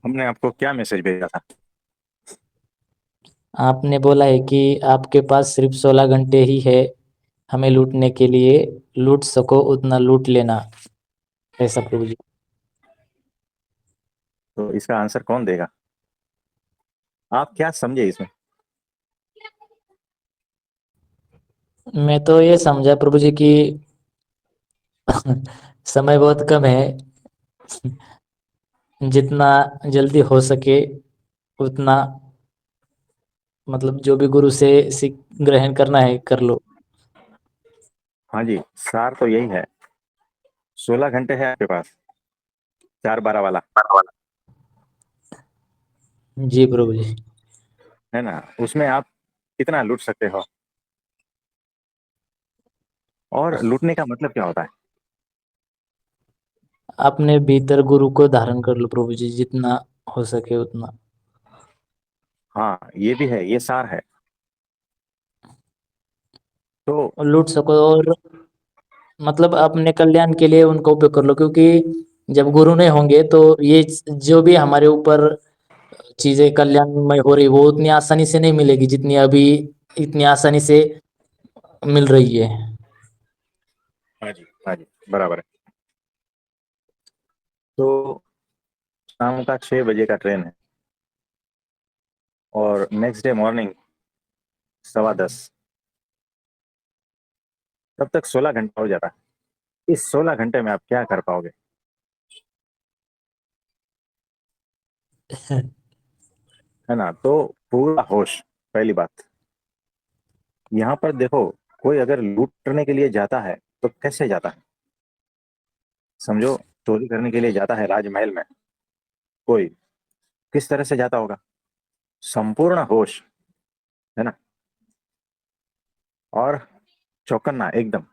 हमने आपको क्या मैसेज भेजा था? आपने बोला है कि आपके पास सिर्फ 16 घंटे ही है हमें लूटने के लिए। लूट सको उतना लूट लेना। ऐसा प्रभु जी। तो इसका आंसर कौन देगा? आप क्या समझे इसमें? मैं तो ये समझा प्रभु जी कि समय बहुत कम है। जितना जल्दी हो सके उतना, मतलब जो भी गुरु से सीख ग्रहण करना है कर लो। हाँ जी, सार तो यही है। 16 घंटे है आपके पास, 4/12 वाला। जी प्रभु जी। है ना? उसमें आप कितना लूट सकते हो? और लूटने का मतलब क्या होता है? अपने भीतर गुरु को धारण कर लो प्रभु जी, जितना हो सके उतना। हाँ, ये भी है, ये सार है। तो और लूट सको, और मतलब अपने कल्याण के लिए उनका उपयोग कर लो, क्योंकि जब गुरु नहीं होंगे तो ये जो भी हमारे ऊपर चीजें कल्याणमय हो रही वो उतनी आसानी से नहीं मिलेगी जितनी अभी इतनी आसानी से मिल रही है। हाँ जी, हाँ जी, बराबर है। तो शाम का 6 बजे का ट्रेन है, और नेक्स्ट डे मॉर्निंग 10:15। तब तक 16 घंटा हो जाता है। इस 16 घंटे में आप क्या कर पाओगे? है ना? तो पूरा होश, पहली बात। यहाँ पर देखो, कोई अगर लूटने के लिए जाता है तो कैसे जाता है? समझो, चोरी करने के लिए जाता है राजमहल में कोई, किस तरह से जाता होगा? संपूर्ण होश, है ना? और चौकन्ना एकदम,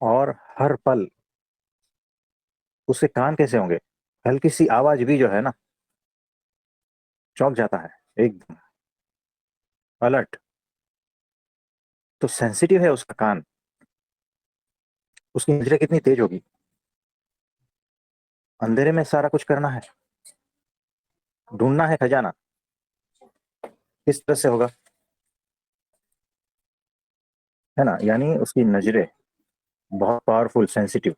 और हर पल उसके कान कैसे होंगे? हल्की सी आवाज भी जो है ना, चौंक जाता है एकदम, अलर्ट। तो सेंसिटिव है उसका कान, उसकी नजरें कितनी तेज होगी। अंधेरे में सारा कुछ करना है, ढूंढना है खजाना, किस तरह से होगा? है ना? यानी उसकी नजरें बहुत पावरफुल, सेंसिटिव।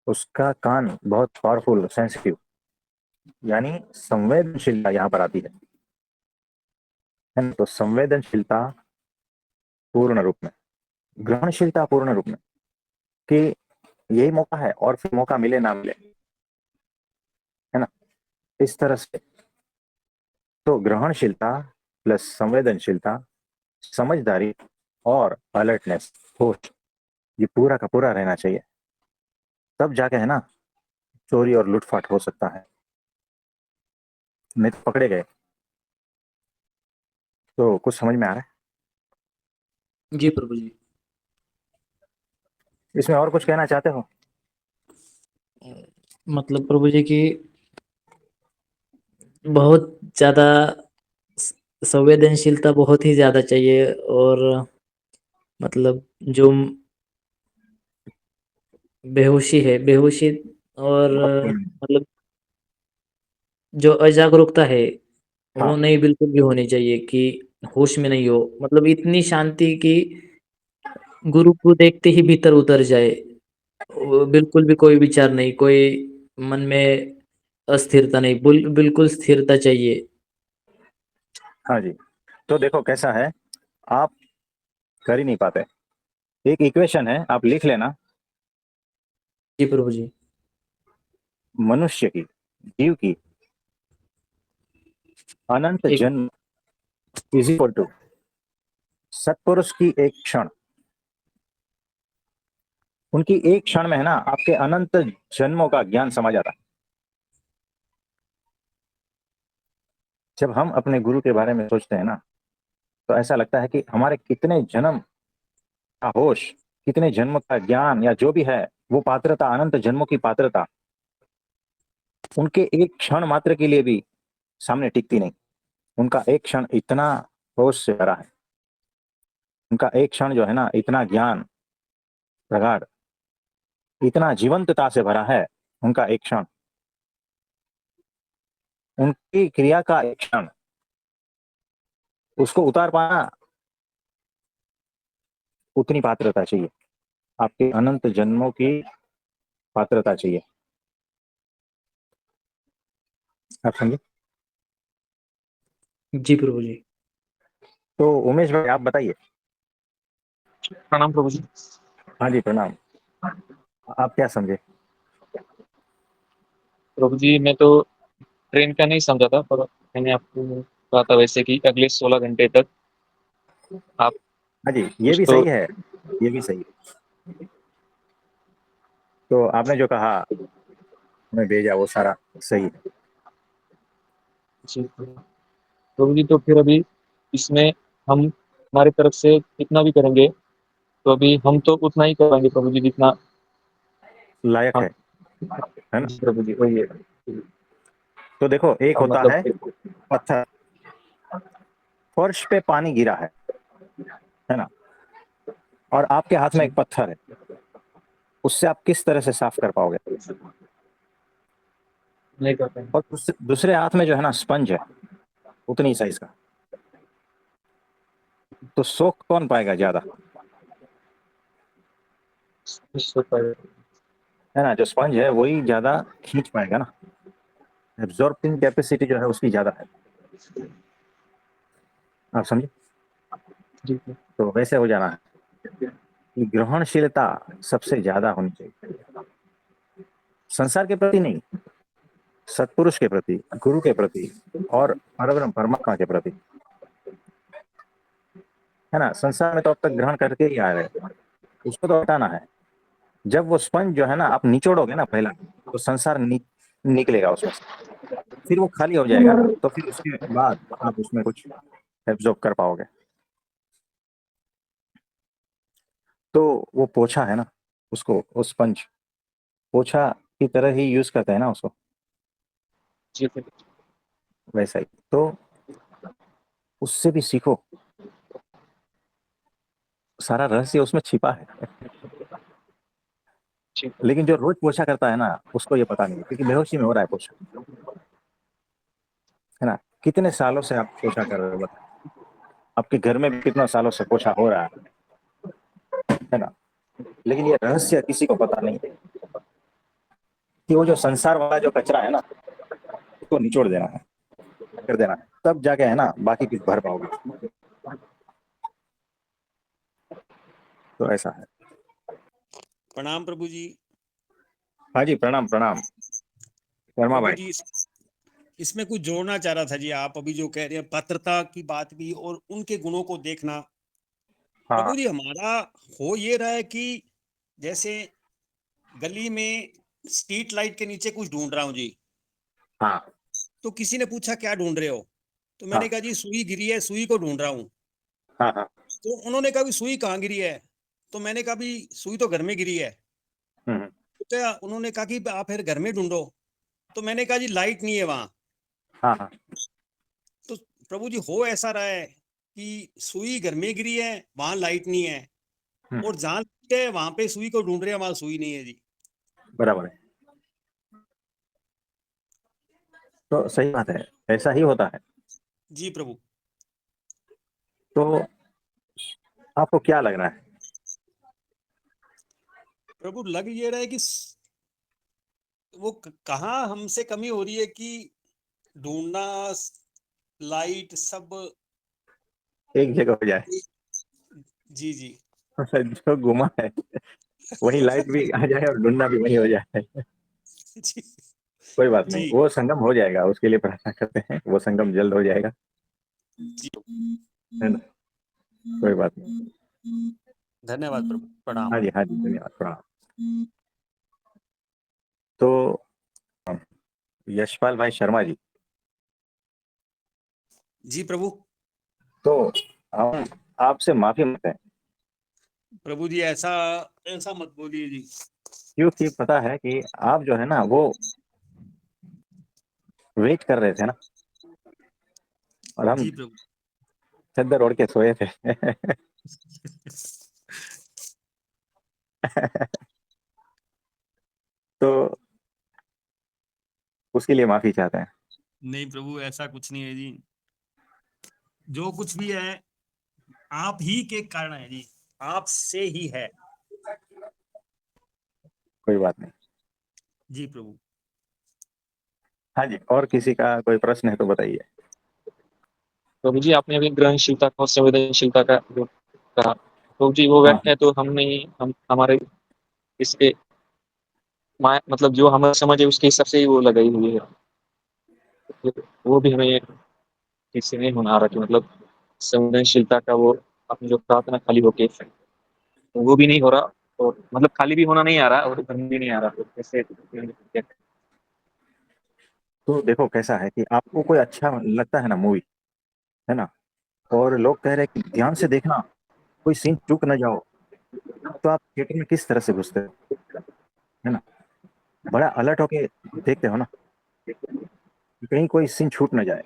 उसका कान बहुत पावरफुल, सेंसिटिव। यानी संवेदनशीलता यहाँ पर आती है ना? तो संवेदनशीलता पूर्ण रूप में, ग्रहणशीलता पूर्ण रूप में, कि यही मौका है और फिर मौका मिले ना मिले। है ना? इस तरह से। तो ग्रहणशीलता प्लस संवेदनशीलता, समझदारी और अलर्टनेस, होश, ये पूरा का पूरा रहना चाहिए। तब जाके, है ना, चोरी और लूटपाट हो सकता है। नहीं तो पकड़े गए। तो कुछ समझ में आ रहा है? जी प्रभु जी। इसमें और कुछ कहना चाहते हो? मतलब प्रभु जी की बहुत ज्यादा संवेदनशीलता बहुत ही ज्यादा चाहिए। और मतलब जो बेहोशी है, बेहोशी, और बहुत। मतलब जो अजागरूकता है वो हाँ, नहीं बिल्कुल भी होनी चाहिए कि होश में नहीं हो, मतलब इतनी शांति कि गुरु को देखते ही भीतर उतर जाए। वो बिल्कुल भी कोई विचार नहीं, कोई मन में अस्थिरता नहीं, बिल्कुल स्थिरता चाहिए। हाँ जी। तो देखो कैसा है, आप कर ही नहीं पाते। एक इक्वेशन है, आप लिख लेना। जी प्रभु जी। मनुष्य की, जीव की अनंत एक। जन्म इज इक्वल टू सत्पुरुष की एक क्षण। उनकी एक क्षण में, है ना, आपके अनंत जन्मों का ज्ञान समझ आता है। जब हम अपने गुरु के बारे में सोचते हैं ना, तो ऐसा लगता है कि हमारे कितने जन्म का होश, कितने जन्म का ज्ञान, या जो भी है, वो पात्रता, अनंत जन्मों की पात्रता, उनके एक क्षण मात्र के लिए भी सामने टिकती नहीं। उनका एक क्षण इतना होश से भरा है, उनका एक क्षण जो है ना, इतना ज्ञान प्रगाढ़, इतना जीवंतता से भरा है, उनका एक क्षण, उनकी क्रिया का एक क्षण, उसको उतार पाना, उतनी पात्रता चाहिए, आपके अनंत जन्मों की पात्रता चाहिए। आप समझे? जी प्रभु जी। तो उमेश भाई आप बताइए। प्रणाम प्रभु जी। हाँ जी प्रणाम। आप क्या समझे? प्रभु जी मैं तो ट्रेन का नहीं समझा था, पर मैंने आपको कहा था वैसे कि अगले 16 घंटे तक आप हाँ जी, ये कुछ भी तो। सही है, ये भी सही है। तो आपने जो कहा, हमें भेजा, वो सारा सही है। जी प्रभु जी, तो फिर अभी इसमें हम हमारी तरफ से कितना भी करेंगे तो अभी हम तो उतना ही करेंगे प्रभु जी जितना लायक हम। है ना? जी प्रभु जी, वही है। तो देखो, एक अब होता मतलब है पत्थर, फर्श पे पानी गिरा है ना, और आपके हाथ में जी एक पत्थर है, उससे आप किस तरह से साफ कर पाओगे? नहीं कर पाएंगे। और दूसरे हाथ में जो है ना स्पंज है, उतनी साइज का, तो सोख कौन पाएगा ज्यादा? इस पर है ना, जो स्पंज है वही ज्यादा खींच पाएगा ना, एब्जॉर्बिंग कैपेसिटी जो है उसकी ज्यादा है। आप समझे? जी तो वैसे हो जाना है कि ग्रहणशीलता सबसे ज्यादा होनी चाहिए, संसार के प्रति नहीं, सत्पुरुष के प्रति, गुरु के प्रति, और परब्रह्म परमात्मा के प्रति। है ना, संसार में तो अब तक ग्रहण करके ही आ रहे हैं, उसको तो हटाना है। जब वो स्पंज जो है ना आप निचोड़ोगे ना पहला, तो संसार निकलेगा उसमें से, फिर वो खाली हो जाएगा, तो फिर उसके बाद आप उसमें कुछ एब्जॉर्ब कर पाओगे। तो वो पोछा है ना, उसको, वो स्पंज पोछा की तरह ही यूज करते हैं ना उसको, जी वैसा ही। तो उससे भी सीखो, सारा रहस्य उसमें छिपा है। जी लेकिन जो रोज पोछा करता है ना, उसको ये पता नहीं है, क्योंकि बेहोशी में हो रहा है पोछा। है ना, कितने सालों से आप पोछा कर रहे हो बताओ, आपके घर में भी कितना सालों से पोछा हो रहा है ना, लेकिन ये रहस्य किसी को पता नहीं है कि वो जो संसार वाला जो कचरा है ना, उसको निचोड़ देना है, कर देना है, तब जाके है ना बाकी कुछ भर पाओगे। तो ऐसा है। प्रणाम प्रभु जी। हाँ जी प्रणाम प्रणाम, शर्मा प्रभु भाई। जी इसमें कुछ जोड़ना चाह रहा था जी। आप अभी जो कह रहे हैं पात्रता की बात भी और उनके गुणों को देखना। हाँ प्रभु जी हमारा हो ये रहा है कि जैसे गली में स्ट्रीट लाइट के नीचे कुछ ढूंढ रहा हूँ जी, हाँ तो किसी ने पूछा क्या ढूंढ रहे हो, तो मैंने हाँ कहा जी सुई गिरी है, सुई को ढूंढ रहा हूँ। हाँ हाँ। तो उन्होंने कहा भी सुई कहाँ गिरी है, तो मैंने कहा भी सुई तो घर में गिरी है। हम्म, तो क्या उन्होंने कहा कि आप फिर घर में ढूंढो, तो मैंने कहा जी लाइट नहीं है वहां। हाँ हाँ। तो प्रभु जी हो ऐसा रहा है कि सुई घर में गिरी है, वहां लाइट नहीं है, हम्म, और जहां लाइट है वहां पे सुई को ढूंढ रहे हैं, वहां सुई नहीं है जी। बराबर है। तो सही बात है, ऐसा ही होता है। जी प्रभु। तो आपको क्या लग रहा है? प्रभु लग ये रहा है कि वो कहाँ हमसे कमी हो रही है कि ढूंढना, लाइट सब एक जगह हो जाए, जी जी। जो घुमा है वही लाइट भी आ जाए और ढूंढना भी वही हो जाए। जी कोई बात नहीं, जी वो संगम हो जाएगा, उसके लिए प्रार्थना करते हैं, वो संगम जल्द हो जाएगा। जी। है ना, कोई बात नहीं। धन्यवाद प्रभु, प्रणाम। हाँ जी हाँ जी, धन्यवाद प्रणाम। तो यशपाल भाई शर्मा जी, जी प्रभु। तो हम आपसे माफी मांगते हैं, प्रभु जी ऐसा ऐसा मत बोलिए जी। क्योंकि पता है कि आप जो है ना वो वेट कर रहे थे ना, और हम जी प्रभु। चद्दर ओढ़ के सोए थे। तो उसके लिए माफी चाहते हैं। नहीं प्रभु, ऐसा कुछ नहीं है जी। जो कुछ भी है आप ही के कारण है जी, आप से ही है। कोई बात नहीं। जी प्रभु। हाँ जी, और किसी का कोई प्रश्न है तो बताइए। प्रभु जी आपने अभी ग्रहणशीलता और संवेदनशीलता का जो कहा, प्रभु जी वो हाँ व्याख्या तो हम नहीं, हम हमारे इसके मतलब जो हमारी समझ है उसके हिसाब से ही वो लगाई हुई है। वो भी हमें ठीक से नहीं होना आ रहा कि मतलब संवेदनशीलता का वो अपनी जो प्रार्थना खाली होके तो वो भी नहीं हो रहा, और मतलब खाली भी होना नहीं आ रहा और भरना भी नहीं आ रहा, तो कैसे? तो देखो कैसा है कि आपको कोई अच्छा लगता है ना मूवी, है ना, और लोग कह रहे हैं कि ध्यान से देखना, कोई सीन चूक ना जाओ, तो आप थिएटर में किस तरह से घुसते हो, है ना, बड़ा अलर्ट होके देखते हो ना कि कहीं कोई सीन छूट ना जाए।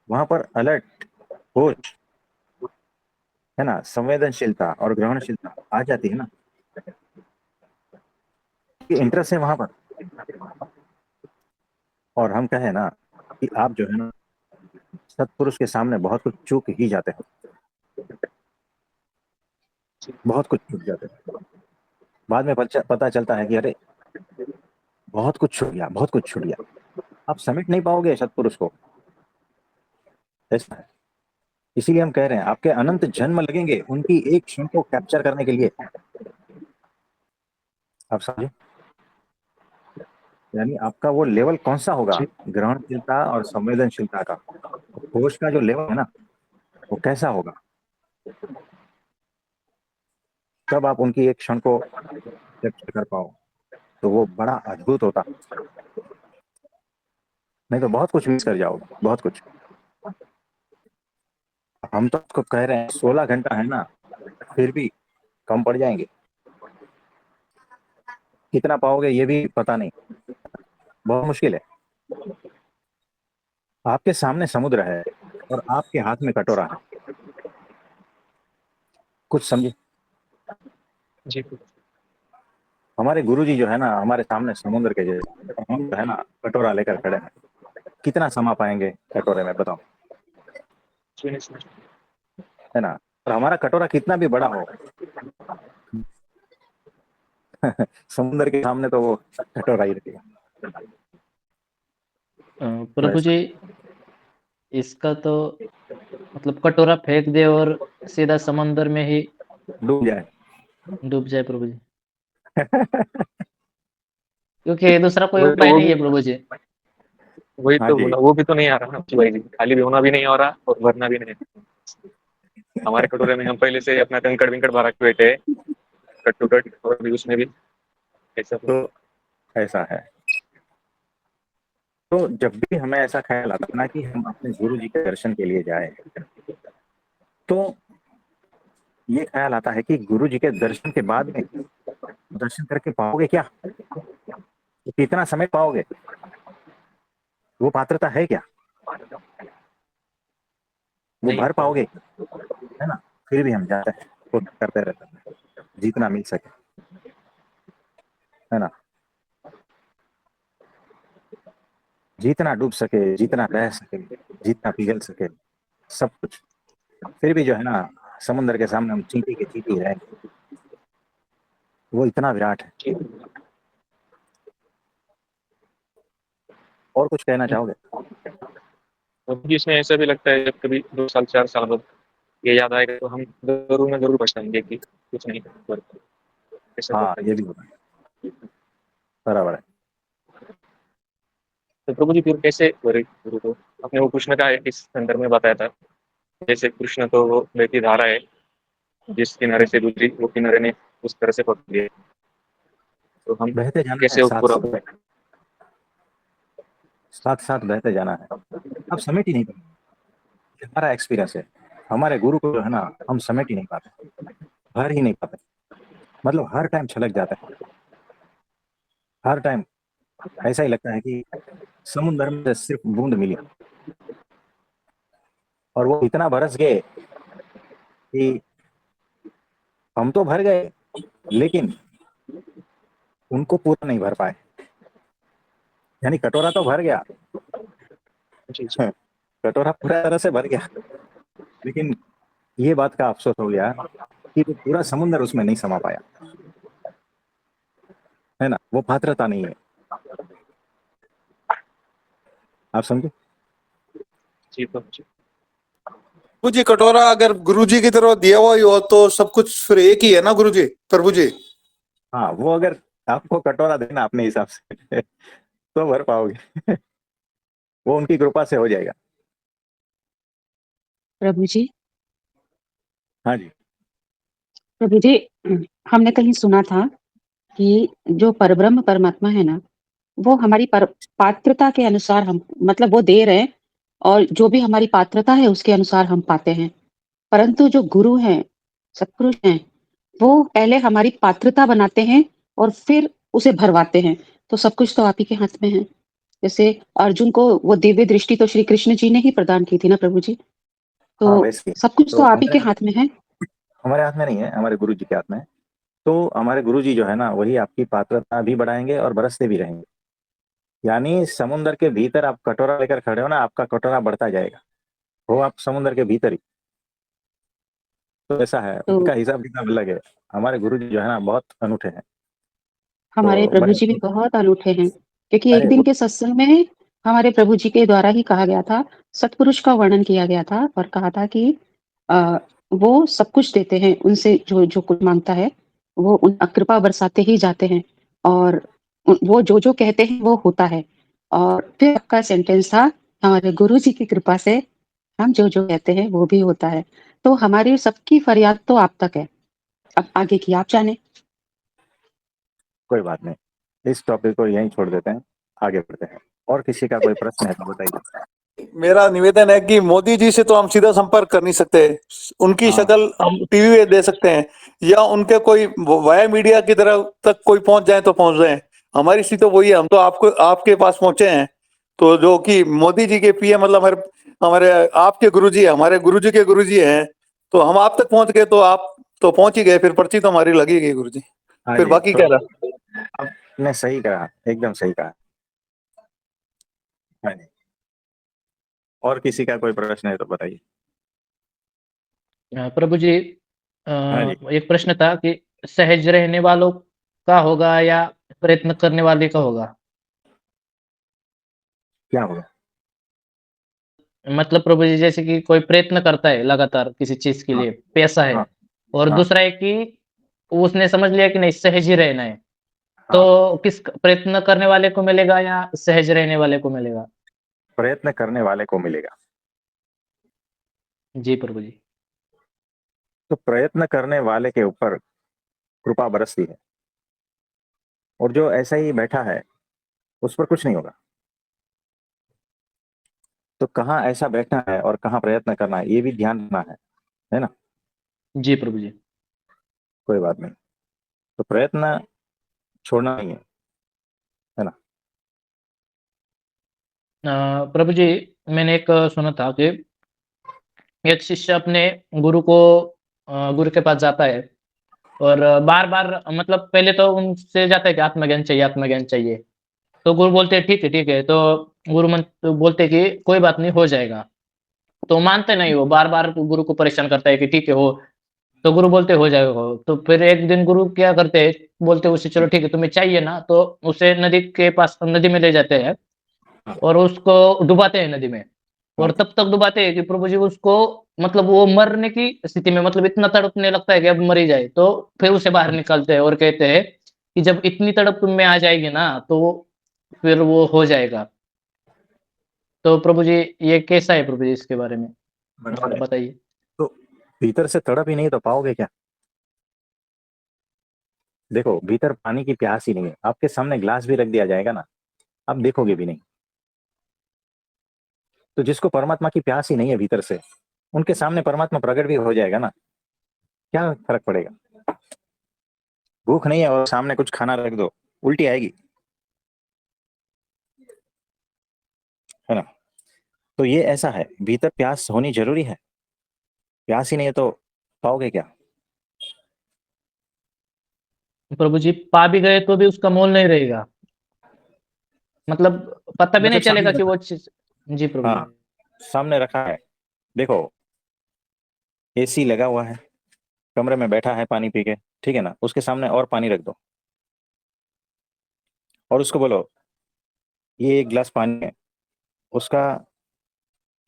वहां पर अलर्ट, होश, है ना, संवेदनशीलता और ग्रहणशीलता आ जाती है ना, कि इंटरेस्ट है वहां पर। और हम कहें ना कि आप जो है ना सत्पुरुष के सामने बहुत कुछ चूक ही जाते हो, बहुत कुछ चूक जाते हो। बाद में पता चलता है कि अरे बहुत कुछ छूट गया, बहुत कुछ छूट गया। आप समेट नहीं पाओगे सत्पुरुष को, ऐसा है। इसीलिए हम कह रहे हैं आपके अनंत जन्म लगेंगे उनकी एक क्षण को कैप्चर करने के लिए। आप समझे, यानी आपका वो लेवल कौन सा होगा, ग्रहणशीलता और संवेदनशीलता का, होश का जो लेवल है ना, वो कैसा होगा, तब आप उनकी एक क्षण को कैप्चर कर पाओ, तो वो बड़ा अद्भुत होता। नहीं तो बहुत कुछ मिस कर जाओगे, बहुत कुछ। हम तो आपको कह रहे हैं 16 घंटा है ना, फिर भी कम पड़ जाएंगे। कितना पाओगे ये भी पता नहीं, बहुत मुश्किल है। आपके सामने समुद्र है और आपके हाथ में कटोरा है, कुछ समझे। जी हमारे गुरुजी जो है ना हमारे सामने समुद्र के जैसे, और हम जो है ना कटोरा लेकर खड़े हैं। कितना समा पाएंगे कटोरे में, बताओ, जी। है ना। और हमारा कटोरा कितना भी बड़ा हो, समुद्र के सामने तो वो कटोरा ही रहेगा। तो प्रभु ऐसा जी इसका तो मतलब कटोरा फेंक दे और सीधा समंदर में ही डूब जाए। डूब जाए प्रभु जी, क्योंकि दूसरा कोई वही तो उपाय नहीं है प्रभु जी। वही हाँ तो जी। बोला, वो भी तो नहीं आ रहा ना भाई जी, खाली भी होना भी नहीं हो रहा और भरना भी नहीं। हमारे कटोरे में हम पहले से अपना कंकड़ विंकड़ भरा के बैठे हैं, कट टू कट, और भी उसमें भी ऐसा तो। तो ऐसा है। तो जब भी हमें ऐसा ख्याल आता है ना कि हम अपने गुरु जी के दर्शन के लिए जाए, तो ये ख्याल आता है कि गुरु जी के दर्शन के बाद में दर्शन करके पाओगे क्या, कितना समय पाओगे, वो पात्रता है क्या, वो नहीं भर तो पाओगे, है ना। फिर भी हम जाते हैं, कोशिश करते रहते हैं जितना मिल सके, है ना, जितना डूब सके, जितना बह सके, जितना पिघल सके, सब कुछ। फिर भी जो है ना समुद्र के सामने हम चींटी के चींटी रहेंगे, वो इतना विराट है। और कुछ कहना चाहोगे। मुझे इसमें ऐसा भी लगता है जब कभी 2 साल 4 साल बाद ये याद आएगा तो हम जरूर में जरूर पछताएंगे कि कुछ नहीं कर पाए। ऐसा हाँ लगता ये है। भी होता है, बराबर है। तो प्रभु जी फिर कैसे करे गुरु को? आपने वो कृष्ण का इस संदर्भ में बताया था, जैसे कृष्ण तो वो बहती धारा है, जिस किनारे से गुजरी वो किनारे ने उस तरह से पकड़ लिया, तो हम बहते जाना है, कैसे वो साथ पूरा? साथ साथ बहते जाना है। अब समेट ही नहीं पाते, हमारा एक्सपीरियंस है। हमारे गुरु को जो है ना हम समेट ही नहीं पाते, भर ही नहीं पाते। मतलब हर टाइम छलक जाता है, हर टाइम ऐसा ही लगता है कि समुद्र में से सिर्फ बूंद मिली, और वो इतना बरस गए कि हम तो भर गए, लेकिन उनको पूरा नहीं भर पाए। यानी कटोरा तो भर गया, जी जी। कटोरा पूरा तरह से भर गया, लेकिन ये बात का अफसोस हो गया कि वो पूरा समुद्र उसमें नहीं समा पाया, है ना, वो पात्रता नहीं है। आप समझे? जी प्रभु जी। प्रभु जी कटोरा अगर गुरु जी की तरफ दिया हुआ ही हो तो सब कुछ फिर एक ही है ना गुरु जी, प्रभु जी। हाँ, वो अगर आपको कटोरा देना अपने हिसाब से तो भर पाओगे। वो उनकी कृपा से हो जाएगा। प्रभु जी, हाँ जी। प्रभु जी, हमने कहीं सुना था कि जो परब्रह्म परमात्मा है ना, वो हमारी पात्रता के अनुसार हम मतलब वो दे रहे हैं और जो भी हमारी पात्रता है उसके अनुसार हम पाते हैं। परंतु जो गुरु हैं, सतपुरुष हैं, वो पहले हमारी पात्रता बनाते हैं और फिर उसे भरवाते हैं। तो सब कुछ तो आप ही के हाथ में है। जैसे अर्जुन को वो दिव्य दृष्टि तो श्री कृष्ण जी ने ही प्रदान की थी ना प्रभु जी। तो हाँ, वैसे सब कुछ तो तो आप ही के हाथ में है। हमारे हाथ में नहीं है, हमारे गुरु जी के हाथ में है। तो हमारे गुरु जी जो है ना, वही आपकी पात्रता भी बढ़ाएंगे और बरसते भी रहेंगे। यानी समुद्र के भीतर आप कटोरा लेकर खड़े हो ना, आपका कटोरा बढ़ता जाएगा, हो आप समुद्र के भीतर ही। तो ऐसा है, तो उनका हिसाब किताब अलग है। हमारे गुरु जी जो है ना, बहुत अनूठे हैं। हमारे तो प्रभु बड़े, जी भी बहुत अनूठे हैं, क्योंकि एक अरे दिन के सत्संग में हमारे प्रभु जी के द्वारा ही कहा गया था, सतपुरुष का वर्णन किया गया था और कहा था कि अ, वो सब कुछ देते हैं, उनसे जो जो कुछ मांगता है, वो उन कृपा बरसाते ही जाते हैं और वो जो जो कहते हैं वो होता है। और फिर आपका सेंटेंस था, हमारे गुरु जी की कृपा से हम जो जो कहते हैं वो भी होता है। तो हमारी सबकी फरियाद तो आप तक है, अब आगे की आप जाने। कोई बात नहीं, इस टॉपिक को यहीं छोड़ देते हैं, आगे बढ़ते हैं। और किसी का कोई प्रश्न है तो बताइए। मेरा निवेदन है कि मोदी जी से तो हम सीधा संपर्क कर नहीं सकते, उनकी हाँ, शक्ल हम टीवी पे दे सकते हैं या उनके कोई वाया मीडिया की तरफ तक कोई पहुंच जाए तो पहुंच जाए। हमारी स्थिति तो वही है, हम तो आपको आपके पास पहुंचे हैं। तो जो कि मोदी जी के पीएम मतलब हमारे हमारे आपके गुरुजी हमारे गुरुजी के गुरुजी हैं, तो हम आप तक पहुंच गए तो आप तो पहुंच ही गए, फिर पर्ची तो हमारी लगी गई गुरुजी, हाँ फिर जी। बाकी तो क्या रहा। आपने सही कहा, एकदम सही कहा। हाँ जी। और किसी का कोई प्रश्न है तो बताइए। प्रभु जी, हाँ जी। एक प्रश्न था कि सहज रहने वालों का होगा या प्रयत्न करने वाले का होगा? क्या होगा? मतलब प्रभु जी, जैसे कि कोई प्रयत्न करता है लगातार किसी चीज़ के हाँ लिए, पैसा है, हाँ और हाँ दूसरा है कि उसने समझ लिया कि नहीं सहज ही रहना है, हाँ। तो किस प्रयत्न करने वाले को मिलेगा या सहज रहने वाले को मिलेगा? प्रयत्न करने वाले को मिलेगा। जी प्रभु जी। तो प्रयत्न करने वाले के ऊपर कृपा बरसती है, और जो ऐसा ही बैठा है उस पर कुछ नहीं होगा। तो कहाँ ऐसा बैठना है और कहाँ प्रयत्न करना है, ये भी ध्यान रखना है ना। जी प्रभु जी। कोई बात नहीं, तो प्रयत्न छोड़ना नहीं है ना। प्रभु जी, मैंने एक सुना था कि एक शिष्य अपने गुरु को गुरु के पास जाता है और बार-बार मतलब पहले तो उनसे जाता है कि आत्मज्ञान चाहिए, आत्मज्ञान चाहिए। तो गुरु बोलते हैं ठीक है, ठीक है। तो गुरु तो बोलते हैं कि कोई बात नहीं, हो जाएगा। तो मानते नहीं वो, बार-बार गुरु को परेशान करता है कि ठीक है हो, तो गुरु बोलते हो जाएगा हो। तो फिर एक दिन गुरु क्या करते हैं, बोलते हैं उसे चलो ठीक है तुम्हें चाहिए ना, तो उसे नदी के पास नदी में ले जाते हैं और उसको डुबाते हैं नदी में। हाँ और जी। तब तक डुबाते हैं कि प्रभु जी उसको मतलब वो मरने की स्थिति में मतलब इतना तड़पने लगता है कि अब मर ही जाए। तो फिर उसे बाहर निकालते हैं और कहते हैं कि जब इतनी तड़प तुम में आ जाएगी ना, तो फिर वो हो जाएगा। तो प्रभु जी ये कैसा है प्रभु जी, इसके बारे में बराबर है। बताइए? तो भीतर से तड़प ही नहीं तो पाओगे क्या? देखो, भीतर पानी की प्यास ही नहीं है, आपके सामने ग्लास भी रख दिया जाएगा ना, आप देखोगे भी नहीं। तो जिसको परमात्मा की प्यास ही नहीं है भीतर से, उनके सामने परमात्मा प्रकट भी हो जाएगा ना, क्या फर्क पड़ेगा? भूख नहीं है और सामने कुछ खाना रख दो, उल्टी आएगी, है ना। तो ये ऐसा है, भीतर प्यास होनी जरूरी है। प्यास ही नहीं है तो पाओगे क्या? प्रभु जी पा भी गए तो भी उसका मोल नहीं रहेगा। मतलब पता भी नहीं मतलब सामने चलेगा कि रखा वो चीज। जी प्रभु है। जी। हाँ, सामने रखा है। देखो, एसी लगा हुआ है, कमरे में बैठा है पानी पी के, ठीक है ना, उसके सामने और पानी रख दो और उसको बोलो ये एक गिलास पानी है, उसका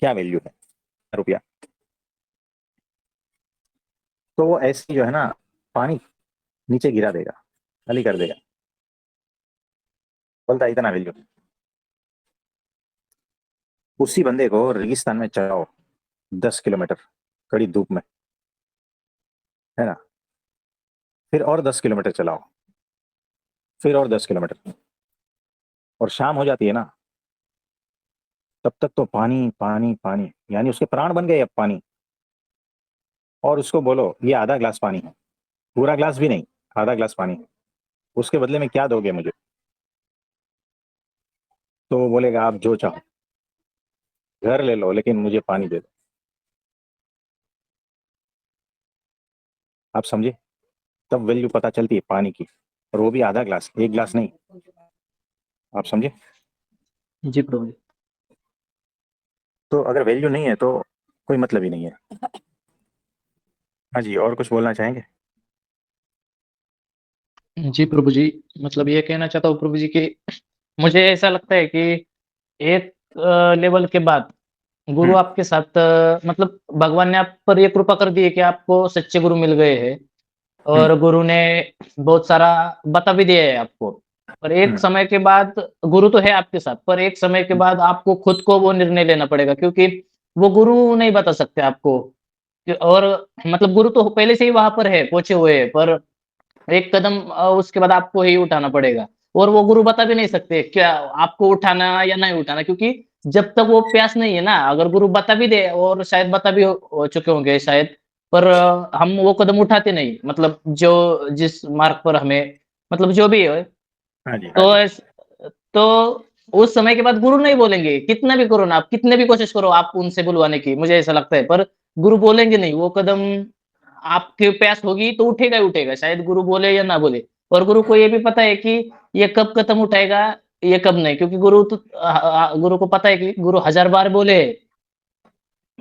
क्या वैल्यू है, रुपया। तो वो ऐसे जो है ना, पानी नीचे गिरा देगा, खाली कर देगा, बोलता है इतना वैल्यू। उसी बंदे को रेगिस्तान में चलाओ 10 किलोमीटर कड़ी धूप में, है ना, फिर और 10 किलोमीटर चलाओ, फिर और 10 किलोमीटर, और शाम हो जाती है ना, तब तक तो पानी पानी पानी, यानी उसके प्राण बन गए अब पानी। और उसको बोलो ये आधा ग्लास पानी है, पूरा ग्लास भी नहीं, आधा ग्लास पानी, उसके बदले में क्या दोगे मुझे? तो वो बोलेगा आप जो चाहो, घर ले लो लेकिन मुझे पानी दे दो। आप समझे? तब वैल्यू पता चलती है पानी की, और वो भी आधा ग्लास, एक ग्लास नहीं। आप समझे? जी प्रभु जी। तो अगर वैल्यू नहीं है तो कोई मतलब ही नहीं है। हाँ जी, और कुछ बोलना चाहेंगे? जी प्रभु जी, मतलब ये कहना चाहता हूँ प्रभु जी कि मुझे ऐसा लगता है कि एक लेवल के बाद गुरु आपके साथ मतलब भगवान ने आप पर ये कृपा कर दी है कि आपको सच्चे गुरु मिल गए हैं हम्म और गुरु ने बहुत सारा बता भी दिया है आपको। पर एक हम्म समय के बाद गुरु तो है आपके साथ, पर एक समय के बाद आपको खुद को वो निर्णय लेना पड़ेगा क्योंकि वो गुरु नहीं बता सकते आपको। और मतलब गुरु तो पहले से ही वहाँ पर है, पहुँचे हुए हैं, पर एक कदम उसके बाद आपको ही उठाना पड़ेगा। और वो गुरु बता भी नहीं सकते क्या आपको उठाना या नहीं उठाना, क्योंकि जब तक वो प्यास नहीं है ना, अगर गुरु बता भी दे और शायद बता भी हो चुके होंगे शायद, पर हम वो कदम उठाते नहीं, मतलब जो जिस मार्ग पर हमें मतलब जो भी है। हाँ जी हाँ तो जी तो उस समय के बाद गुरु नहीं बोलेंगे, कितना भी करो ना आप, कितने भी कोशिश करो आप उनसे बुलवाने की, मुझे ऐसा लगता है, पर गुरु बोलेंगे नहीं वो कदम। आपके प्यास होगी तो उठेगा ही उठेगा, शायद गुरु बोले या ना बोले। और गुरु को ये भी पता है कि ये कब कदम उठाएगा, ये कब नहीं, क्योंकि गुरु को पता है कि गुरु 1000 बार बोले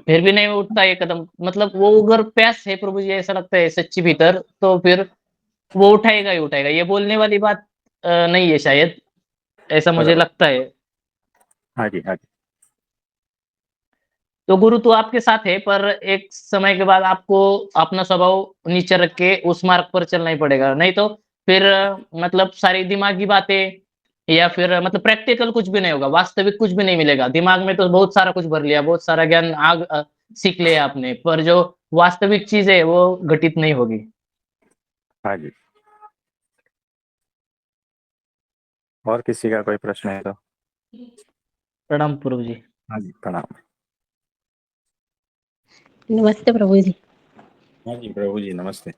फिर भी नहीं उठता ये कदम, मतलब वो अगर प्यास है प्रभु जी, ऐसा लगता है सच्ची भीतर, तो फिर वो उठाएगा ही उठाएगा, ये बोलने वाली बात नहीं है शायद, ऐसा मुझे बराबर। लगता है। हाँ जी हाँ जी। तो गुरु तो आपके साथ है, पर एक समय के बाद आपको अपना स्वभाव नीचे रख के उस मार्ग पर चलना ही पड़ेगा, नहीं तो फिर मतलब सारी दिमागी बातें या फिर मतलब प्रैक्टिकल कुछ भी नहीं होगा, वास्तविक कुछ भी नहीं मिलेगा। दिमाग में तो बहुत सारा कुछ भर लिया, बहुत सारा ज्ञान सीख लिया आपने, पर जो वास्तविक चीज़ है वो घटित नहीं होगी। हाँ जी, और किसी का कोई प्रश्न है तो? प्रणाम प्रभु जी। हाँ जी, प्रणाम। नमस्ते प्रभु जी। हाँ जी प्रभु जी, नमस्ते।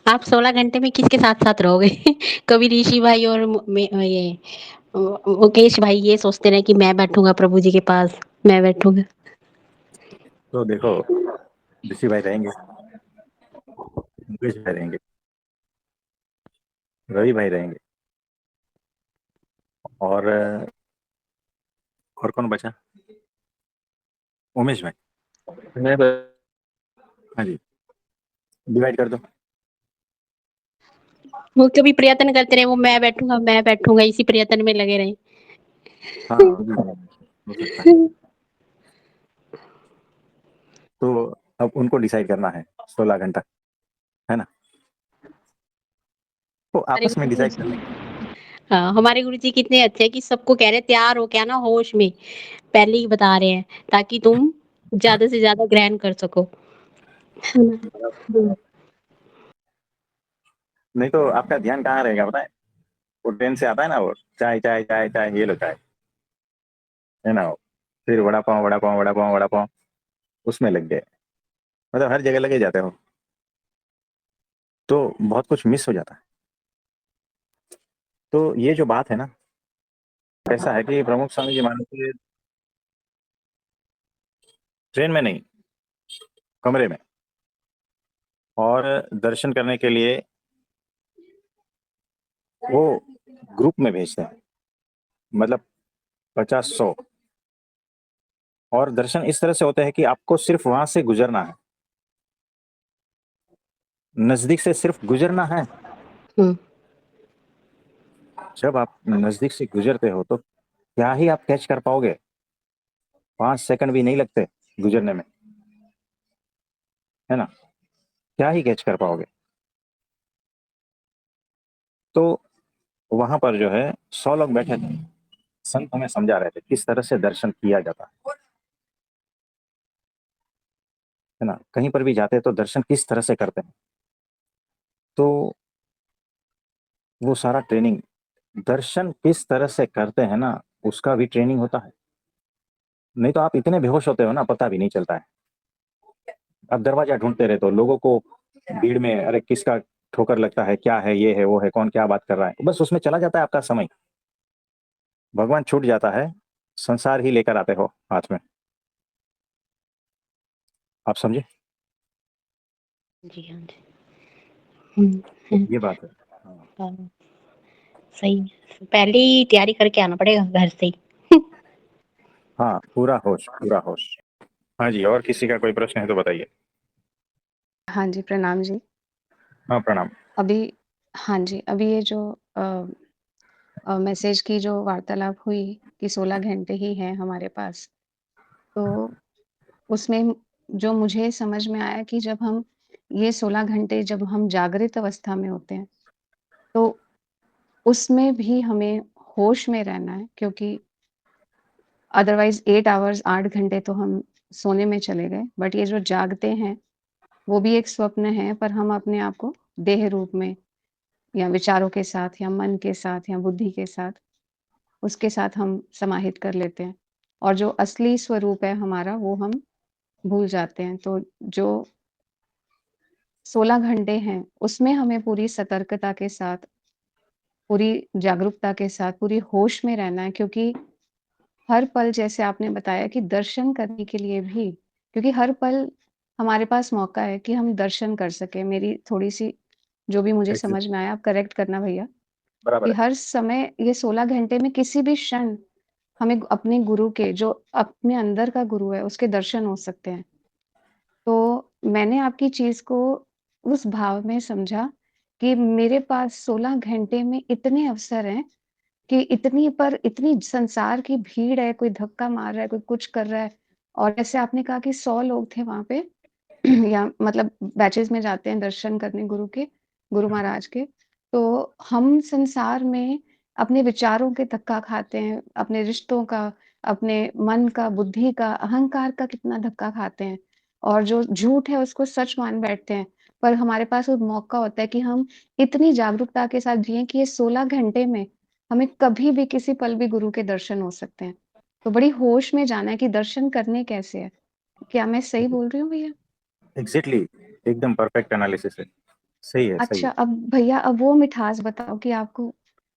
आप 16 घंटे में किसके साथ-साथ रहोगे? कभी ऋषि भाई और ये मुकेश भाई ये सोचते रहे कि मैं बैठूँगा प्रभु जी के पास, मैं बैठूँगा। तो देखो, ऋषि भाई रहेंगे, मुकेश भाई रहेंगे, रवि भाई रहेंगे, और कौन बचा? उमेश भाई। मैं हाँ जी, डिवाइड कर दो। वो कभी प्रयत्न करते रहे, वो मैं बैठूँगा, इसी प्रयत्न में लगे रहे। हाँ, वो भी हो सकता है। तो अब उनको डिसाइड करना है 16 घंटा, है ना, तो हमारे आपस में गुरु डिसाइड कर जी लेंगे। हाँ, हमारे गुरु जी कितने अच्छे हैं कि सबको कह रहे हैं तैयार हो के आना होश में, पहले ही बता रहे हैं, ताकि तुम ज़्यादा से ज़्यादा ग्रहण कर सको। है ना? हुँ। नहीं तो आपका ध्यान कहाँ रहेगा पता है? वो ट्रेन से आता है ना, वो चाय चाय चाय चाय, ये लो चाय, है ना, वो फिर वड़ा पाव वड़ा पाव वड़ा पाव वड़ा पाव, उसमें लग गए, मतलब हर जगह लगे जाते हो, तो बहुत कुछ मिस हो जाता है। तो ये जो बात है ना, ऐसा है कि प्रमुख स्वामी जी मानो कि ट्रेन में नहीं, कमरे में, और दर्शन करने के लिए वो ग्रुप में भेजते हैं, मतलब 50-100। और दर्शन इस तरह से होते हैं कि आपको सिर्फ वहां से गुजरना है, नजदीक से सिर्फ गुजरना है। हम्म जब आप नजदीक से गुजरते हो तो क्या ही आप कैच कर पाओगे, 5 सेकंड भी नहीं लगते गुजरने में, है ना, क्या ही कैच कर पाओगे। तो वहां पर जो है 100 लोग बैठे थे, संत हमें समझा रहे थे किस तरह से दर्शन किया जाता है ना, कहीं पर भी जाते हैं तो दर्शन किस तरह से करते हैं। तो वो सारा ट्रेनिंग, दर्शन किस तरह से करते हैं ना, उसका भी ट्रेनिंग होता है। नहीं तो आप इतने बेहोश होते हो ना, पता भी नहीं चलता है। आप दरवाजा ढूंढते रहते हो, लोगों को भीड़ में, अरे किसका ठोकर लगता है, क्या है, ये है, वो है, कौन क्या बात कर रहा है, बस उसमें चला जाता है आपका समय। भगवान छूट जाता है, संसार ही लेकर आते हो हाथ में। आप समझे, जी हाँ जी। हम्म, ये बात है। हाँ, हाँ, सही है। पहले ही तैयारी करके आना पड़ेगा घर से ही। हाँ, पूरा होश, पूरा होश। हाँ जी, और किसी का कोई प्रश्न है तो बताइए। हाँ जी, प्रणाम जी। हाँ, प्रणाम। अभी हाँ जी, अभी ये जो मैसेज की जो वार्तालाप हुई कि 16 घंटे ही हैं हमारे पास, तो उसमें जो मुझे समझ में आया कि जब हम ये 16 घंटे जब हम जागृत अवस्था में होते हैं, तो उसमें भी हमें होश में रहना है क्योंकि अदरवाइज़ 8 आवर्स 8 घंटे तो हम सोने में चले गए, बट ये जो जागते हैं, वो भी एक स्वप्न है पर हम अपने आप को देह रूप में या विचारों के साथ या मन के साथ या बुद्धि के साथ, उसके साथ हम समाहित कर लेते हैं और जो असली स्वरूप है हमारा वो हम भूल जाते हैं। तो जो 16 घंटे हैं, उसमें हमें पूरी सतर्कता के साथ, पूरी जागरूकता के साथ, पूरी होश में रहना है क्योंकि हर पल जैसे आपने बताया कि दर्शन करने के लिए भी क्योंकि हर पल हमारे पास मौका है कि हम दर्शन कर सकें। मेरी थोड़ी-सी जो भी मुझे Exactly, समझ में आया, आप करेक्ट करना भैया। बराबर कि है। हर समय ये 16 घंटे में किसी भी क्षण हमें अपने गुरु के जो अपने अंदर का गुरु है, उसके दर्शन हो सकते हैं। तो मैंने आपकी चीज़ को उस भाव में समझा कि मेरे पास 16 घंटे में इतने अवसर हैं कि इतनी पर इतनी संसार की भीड़ है, कोई धक्का मार रहा है, कोई कुछ कर रहा है और जैसे आपने कहा कि 100 लोग थे वहाँ पे या मतलब बैचेज़ में जाते हैं दर्शन करने गुरु के, गुरु महाराज के। तो हम संसार में अपने विचारों के धक्का खाते हैं, अपने रिश्तों का, अपने मन का, बुद्धि का, अहंकार का कितना धक्का खाते हैं और जो झूठ है उसको सच मान बैठते हैं। पर हमारे पास वो मौका होता है कि हम इतनी जागरूकता के साथ जिएँ कि ये 16 घंटे में हमें कभी भी किसी पल भी गुरु के दर्शन हो सकते हैं। तो बड़ी होश में जाना है कि दर्शन करने कैसे हैं। क्या मैं सही बोल रही हूँ भैया? एग्जैक्टली, एकदम परफेक्ट एनालिसिस है। सही है, सही अच्छा, है। अब भैया अब वो मिठास बताओ कि आपको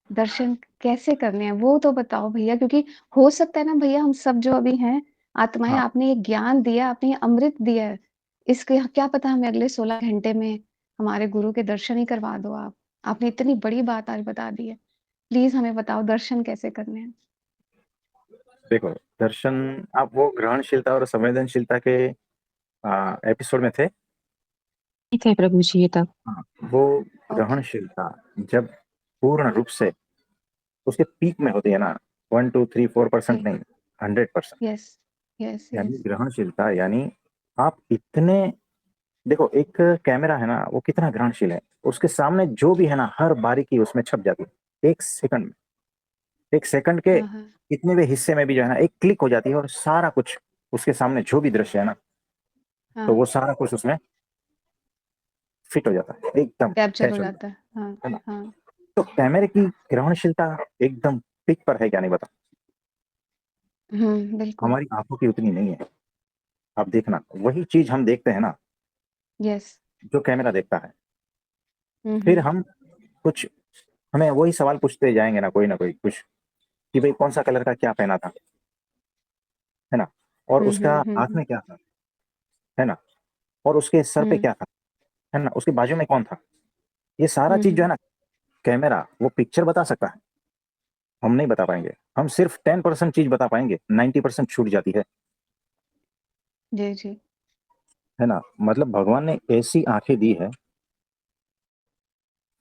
दर्शन कैसे करने हैं, वो तो बताओ भैया क्योंकि हो सकता है ना भैया हम सब जो अभी हैं, आत्माएँ हाँ, आपने ये ज्ञान दिया, आपने ये अमृत दिया है, इसके क्या पता हमें अगले 16 घंटे में हमारे गुरु के दर्शन ही करवा दो आप। आपने इतनी बड़ी बात आज बता दी है। प्लीज़ हमें बताओ दर्शन कैसे करने हैं? देखो, दर्शन, आप वो ग्रहणशीलता और संवेदनशीलता के एपिसोड में थे। ठीक है प्रभु जी ये तब। हाँ, वो ओके, ग्रहणशीलता जब पूर्ण रूप से उसके पीक में होती है ना, 1 2 3 4% ओके। नहीं, 100%। यस, यस, यानी यस। ग्रहणशीलता, यानी आप इतने, देखो एक कैमरा है ना, वो कितना ग्रहणशील है, उसके सामने जो भी है ना, हर बारीकी उसमें छप जाती है 1 सेकंड में। 1 सेकंड के हाँ, हाँ, कितने भी हिस्से में भी जो है ना, एक क्लिक हो जाती है और सारा कुछ उसके सामने जो भी दृश्य है ना, तो हाँ। वो सारा कुछ उसमें फिट हो जाता है, एकदम कैप्चर हो कैच हो जाता जाता है। हाँ, है ना। हाँ। तो कैमरे की ग्रहणशीलता एकदम पिक पर है, क्या नहीं बता, बिल्कुल। हमारी आंखों की उतनी नहीं है। आप देखना, वही चीज हम देखते हैं ना, यस। जो कैमरा देखता है, हुँ, फिर हुँ। हम कुछ, हमें वही सवाल पूछते जाएंगे ना कोई कुछ, कि भाई कौन सा कलर का क्या पहना था, है ना, और हुँ, उसका हुँ, हुँ, हाथ हुँ। में क्या था, है ना, और उसके सर पे हुँ, क्या था, है ना, उसके बाजू में कौन था, ये सारा हुँ, चीज जो हुँ। है ना, कैमरा वो पिक्चर बता सकता है, हम नहीं बता पाएंगे, हम सिर्फ 10% चीज बता पाएंगे, 90% छूट जाती जी, जी। है ना। मतलब भगवान ने ऐसी आंखें दी है,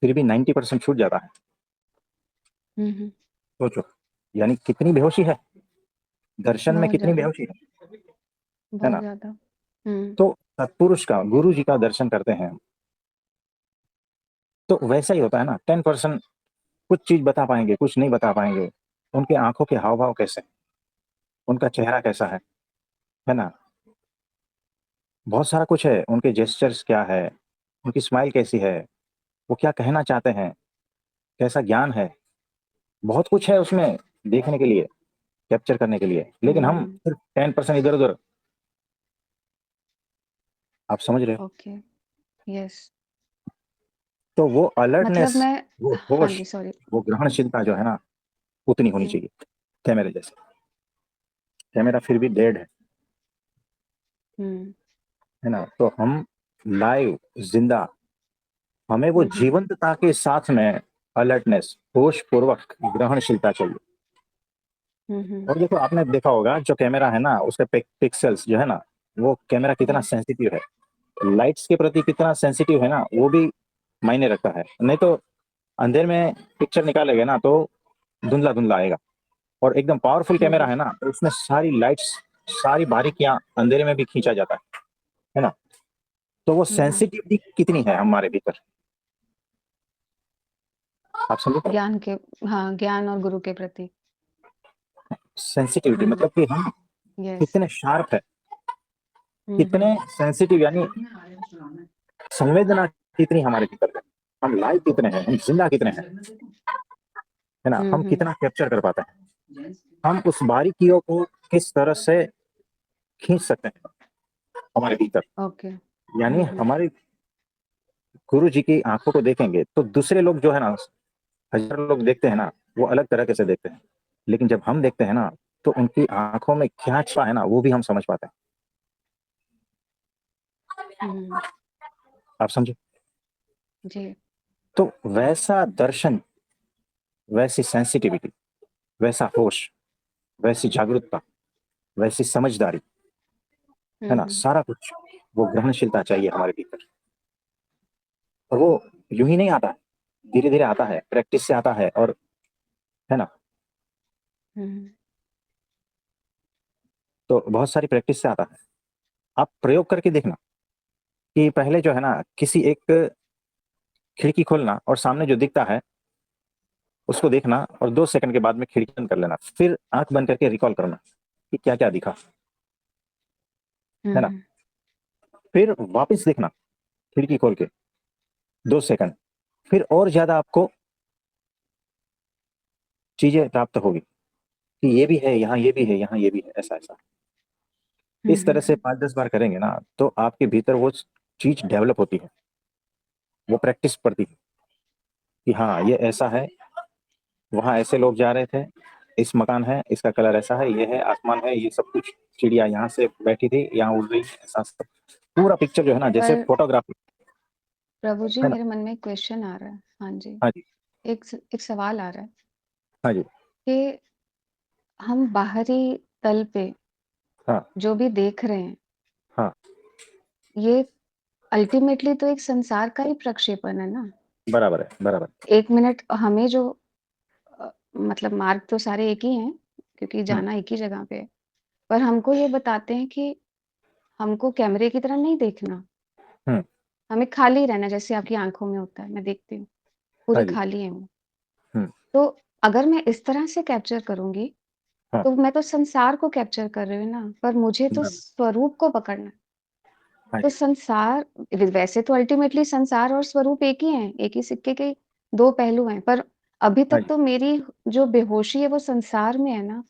फिर भी 90% छूट जाता है। हुँ, हुँ। सोचो, यानी कितनी बेहोशी है, दर्शन में बहुत कितनी ज़्यादा, बेहोशी है बहुत ना। ज़्यादा। हुँ, तो सत्पुरुष का, गुरु जी का दर्शन करते हैं तो वैसा ही होता है ना। 10% कुछ चीज बता पाएंगे, कुछ नहीं बता पाएंगे। उनके आंखों के हाव भाव कैसे, उनका चेहरा कैसा है ना। बहुत सारा कुछ है, उनके जेस्चर्स क्या है, उनकी स्माइल कैसी है, वो क्या कहना चाहते हैं, कैसा ज्ञान है, बहुत कुछ है उसमें देखने के लिए, कैप्चर करने के लिए। लेकिन हम हुँ। सिर्फ 10% इधर उधर, आप समझ रहे हो। Okay, yes. तो वो मतलब अलर्टनेस, मैं वो हाँ होश, जी, सॉरी। वो ग्रहणशीलता जो है ना, उतनी होनी हुँ, चाहिए कैमरे जैसे। कैमरा फिर भी डेड हुँ। है ना। तो हम लाइव, जिंदा, हमें वो हुँ, हुँ। जीवंतता के साथ में अलर्टनेस, होश पूर्वक ग्रहणशीलता चाहिए। हुँ, हुँ। और देखो, आपने देखा होगा जो कैमरा है ना, उसके पिक्सल्स जो है ना, वो कैमरा कितना यस। सेंसिटिव है, लाइट्स के प्रति कितना सेंसिटिव है ना, वो भी मायने रखता है। नहीं तो अंधेर में पिक्चर निकालेगा ना तो धुंधला धुंधला आएगा। और एकदम पावरफुल हुँ, कैमरा हुँ। है ना, तो उसमें सारी लाइट्स, सारी बारीकियां अंधेरे में भी खींचा जाता है ना। तो वो हुँ, हुँ। सेंसिटिविटी कितनी है हमारे भीतर, आप समझो। ज्ञान के हाँ, ज्ञान और गुरु के प्रति। सेंसिटिविटी हुँ, मतलब कि हम यस। कितने शार्प है, हुँ, हुँ। कितने सेंसिटिव, यानी संवेदना कितनी हमारे भीतर है, हम लाइव कितने हैं, हम जिंदा कितने हैं, है ना। हुँ, हम हुँ। कितना कैप्चर कर पाते हैं, हम उस बारीकियों को किस तरह से खींच सकते हैं हमारे भीतर। ओके। यानी हुँ, हुँ। हमारे गुरु जी की आंखों को देखेंगे तो दूसरे लोग जो है ना, हजारों लोग देखते हैं ना, वो अलग तरह से देखते हैं। लेकिन जब हम देखते हैं ना, तो उनकी आंखों में क्या छिपा है ना, वो भी हम समझ पाते हैं। हुँ, आप समझे। जी। तो वैसा दर्शन, वैसी सेंसिटिविटी, वैसा होश, वैसी जागरूकता, वैसी समझदारी, है हुँ, ना, हुँ। सारा कुछ, वो ग्रहणशीलता चाहिए हमारे भीतर। और वो यूं ही नहीं आता है, धीरे धीरे आता है, प्रैक्टिस से आता है, और है ना। हुँ, हुँ। तो बहुत सारी प्रैक्टिस से आता है। आप प्रयोग करके देखना कि पहले जो है ना, किसी एक खिड़की खोलना और सामने जो दिखता है उसको देखना, और 2 सेकंड के बाद में खिड़की बंद कर लेना, फिर आंख बंद करके रिकॉल करना कि क्या क्या दिखा, हुँ, है ना। हुँ। फिर वापस देखना खिड़की खोल के 2 सेकंड, फिर और ज्यादा आपको चीजें प्राप्त होगी कि ये भी है यहाँ, ये भी है यहाँ, ये भी है, ऐसा ऐसा। हुँ, इस हुँ, तरह से हुँ। 5-10 बार करेंगे ना, तो आपके भीतर वो चीज डेवलप होती है, वो प्रैक्टिस पड़ती है कि हाँ ये ऐसा है, वहां ऐसे लोग जा रहे थे, इस मकान है, इसका कलर ऐसा है, ये है, आसमान है, ये सब कुछ, चिड़िया यहाँ से बैठी थी, यहाँ उड़ गई, ऐसा सब पूरा पिक्चर जो है ना, जैसे पर फोटोग्राफी। प्रभु जी है ना। मेरे मन में एक क्वेश्चन आ रहा है। हाँ जी, हाँ जी। एक सवाल आ रहा है हाँ जी। कि हम बाहरी तल पे हाँ। जो भी देख रहे हैं, हाँ। ये अल्टीमेटली तो एक संसार का ही प्रक्षेपण है ना। बराबर है, बराबर। 1 मिनट हमें जो मतलब मार्ग तो सारे एक ही हैं, क्योंकि हम्म। जाना एक ही जगह पे है। पर हमको ये बताते हैं कि हमको कैमरे की तरह नहीं देखना, हम्म। हमें खाली रहना जैसे आपकी आँखों में होता है, मैं देखती हूँ, पूरी हाँ जी। खाली है वो। हम्म। तो अगर मैं इस तरह से कैप्चर करूँगी, हाँ। तो मैं तो संसार को कैप्चर कर रही हूँ ना, पर मुझे तो बराबर। स्वरूप को पकड़ना है। हाँ तो जी। संसार वैसे तो अल्टीमेटली संसार और स्वरूप एक ही हैं, एक ही सिक्के के 2 पहलू हैं, पर अभी हाँ तक जी। तो मेरी जो बेहोशी है वो संसार में है ना।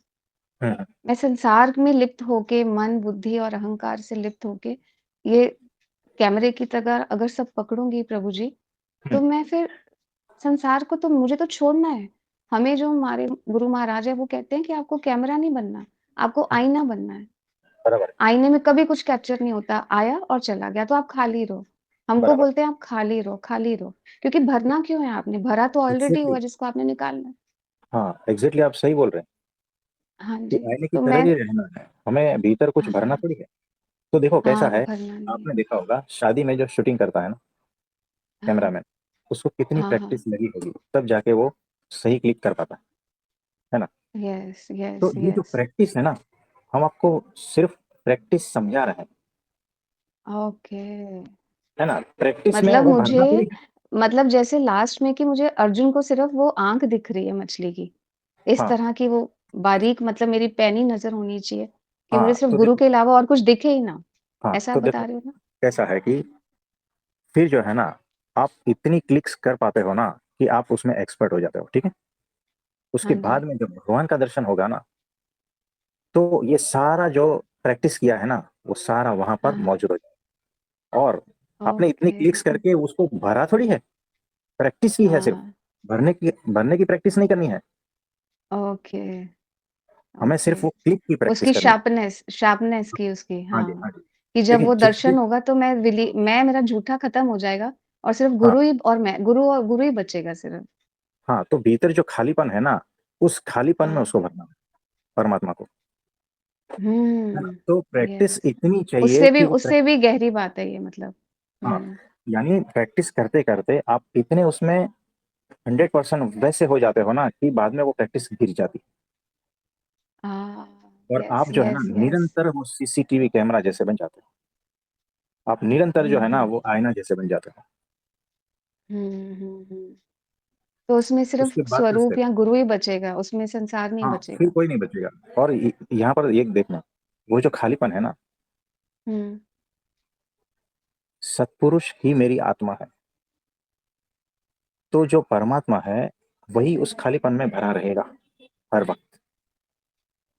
हम्म। मैं संसार में लिप्त होके मन, बुद्धि और अहंकार से लिप्त होके ये कैमरे की तरह अगर सब पकड़ूँगी प्रभु जी, हम्म। तो मैं फिर संसार को तो मुझे तो छोड़ना है। हमें जो हमारे गुरु महाराज हैं वो कहते हैं कि आपको कैमरा नहीं बनना, आपको हम्म। आईना बनना है। बराबर आईने में कभी कुछ कैप्चर नहीं होता, आया और चला गया तो आप खाली रहो। है, हमको बराबर। बोलते हैं आप खाली रहो, क्योंकि भरना क्यों है आपने? भरा तो ऑलरेडी हुआ एग्जैक्टली। है जिसको आपने निकालना है। हाँ, एग्ज़ैक्टली आप सही बोल रहे हैं हाँ कि जी, आईने की तो तरह मैं ही रहना है, हमें भीतर कुछ भरना हाँ, थोड़ी है। तो देखो कैसा हाँ, है, भरना नहीं है। आपने देखा होगा शादी में जो शूटिंग करता है ना हाँ, कैमरामैन, उसको कितनी हाँ, हाँ। प्रैक्टिस लगी होगी, तब जाके वो सही क्लिक कर पाता है ना? यस, तो यस, ये जो यस। प्रैक्टिस है ना, हम आपको सिर्फ़ प्रैक्टिस समझा रहे हैं, ओके। है ना? प्रैक्टिस में मतलब वो भरना मुझे थोड़ी है। मतलब जैसे लास्ट में कि मुझे अर्जुन को सिर्फ़ वो आँख दिख रही है मछली की। इस हाँ, तरह की वो बारीक मतलब मेरी पैनी नज़र होनी चाहिए कि मुझे हाँ, सिर्फ़ तो गुरु देखो के अलावा और कुछ दिखे ही ना। हाँ, ऐसा आप तो बता देखो रहे हो ना? कैसा है कि फिर जो है ना, आप इतनी क्लिक्स कर पाते हो ना कि आप उसमें एक्सपर्ट हो जाते हो, ठीक है? उसके हाँ बाद जी। में जब भगवान का दर्शन होगा ना, तो ये सारा जो प्रैक्टिस किया है ना, वो सारा वहाँ पर हाँ, मौजूद हो जाएगा और आपने इतनी ओके। क्लिक्स करके उसको भरा थोड़ी है, प्रैक्टिस की है सिर्फ़, हाँ, भरने की प्रैक्टिस नहीं करनी है, ओके, हमें ओके। सिर्फ़ वो क्लिक की प्रैक्टिस उसकी करनी है। शार्पनेस की उसकी, हाँ जी, हाँ। हाँ जी। कि जब देखिए वो जिस दर्शन दिन होगा तो मैं मेरा झूठा खत्म हो जाएगा और सिर्फ़ हाँ, गुरु ही बचेगा सिर्फ़। हाँ, तो भीतर जो खालीपन है ना, उस खालीपन में हाँ। उसको भरना है, परमात्मा को, है ना? हुँ, तो प्रैक्टिस यस। इतनी चाहिए कि वो उससे भी गहरी बात है ये मतलब। हाँ, हुँ। यानी प्रैक्टिस करते-करते आप इतने उसमें 100% वैसे हो जाते हो ना कि बाद में वो प्रैक्टिस गिर जाती है और यस, आप जो है ना यस, यस। निरंतर वो सीसीटीवी कैमरा जैसे बन जाते हो। आप निरंतर जो हुँ, है ना हुँ। वो आईना जैसे बन जाते हो। हुँ, हुँ, हुँ। तो उसमें सिर्फ़ उसके बाद जो स्वरूप स्टेप या गुरु ही बचेगा, उसमें संसार नहीं हाँ, फिर बचेगा। कोई नहीं बचेगा और यहाँ पर एक देखना, वो जो खालीपन है ना, हुँ। सत्पुरुष ही मेरी आत्मा है। तो जो परमात्मा है, वही उस खालीपन में भरा रहेगा हर वक़्त।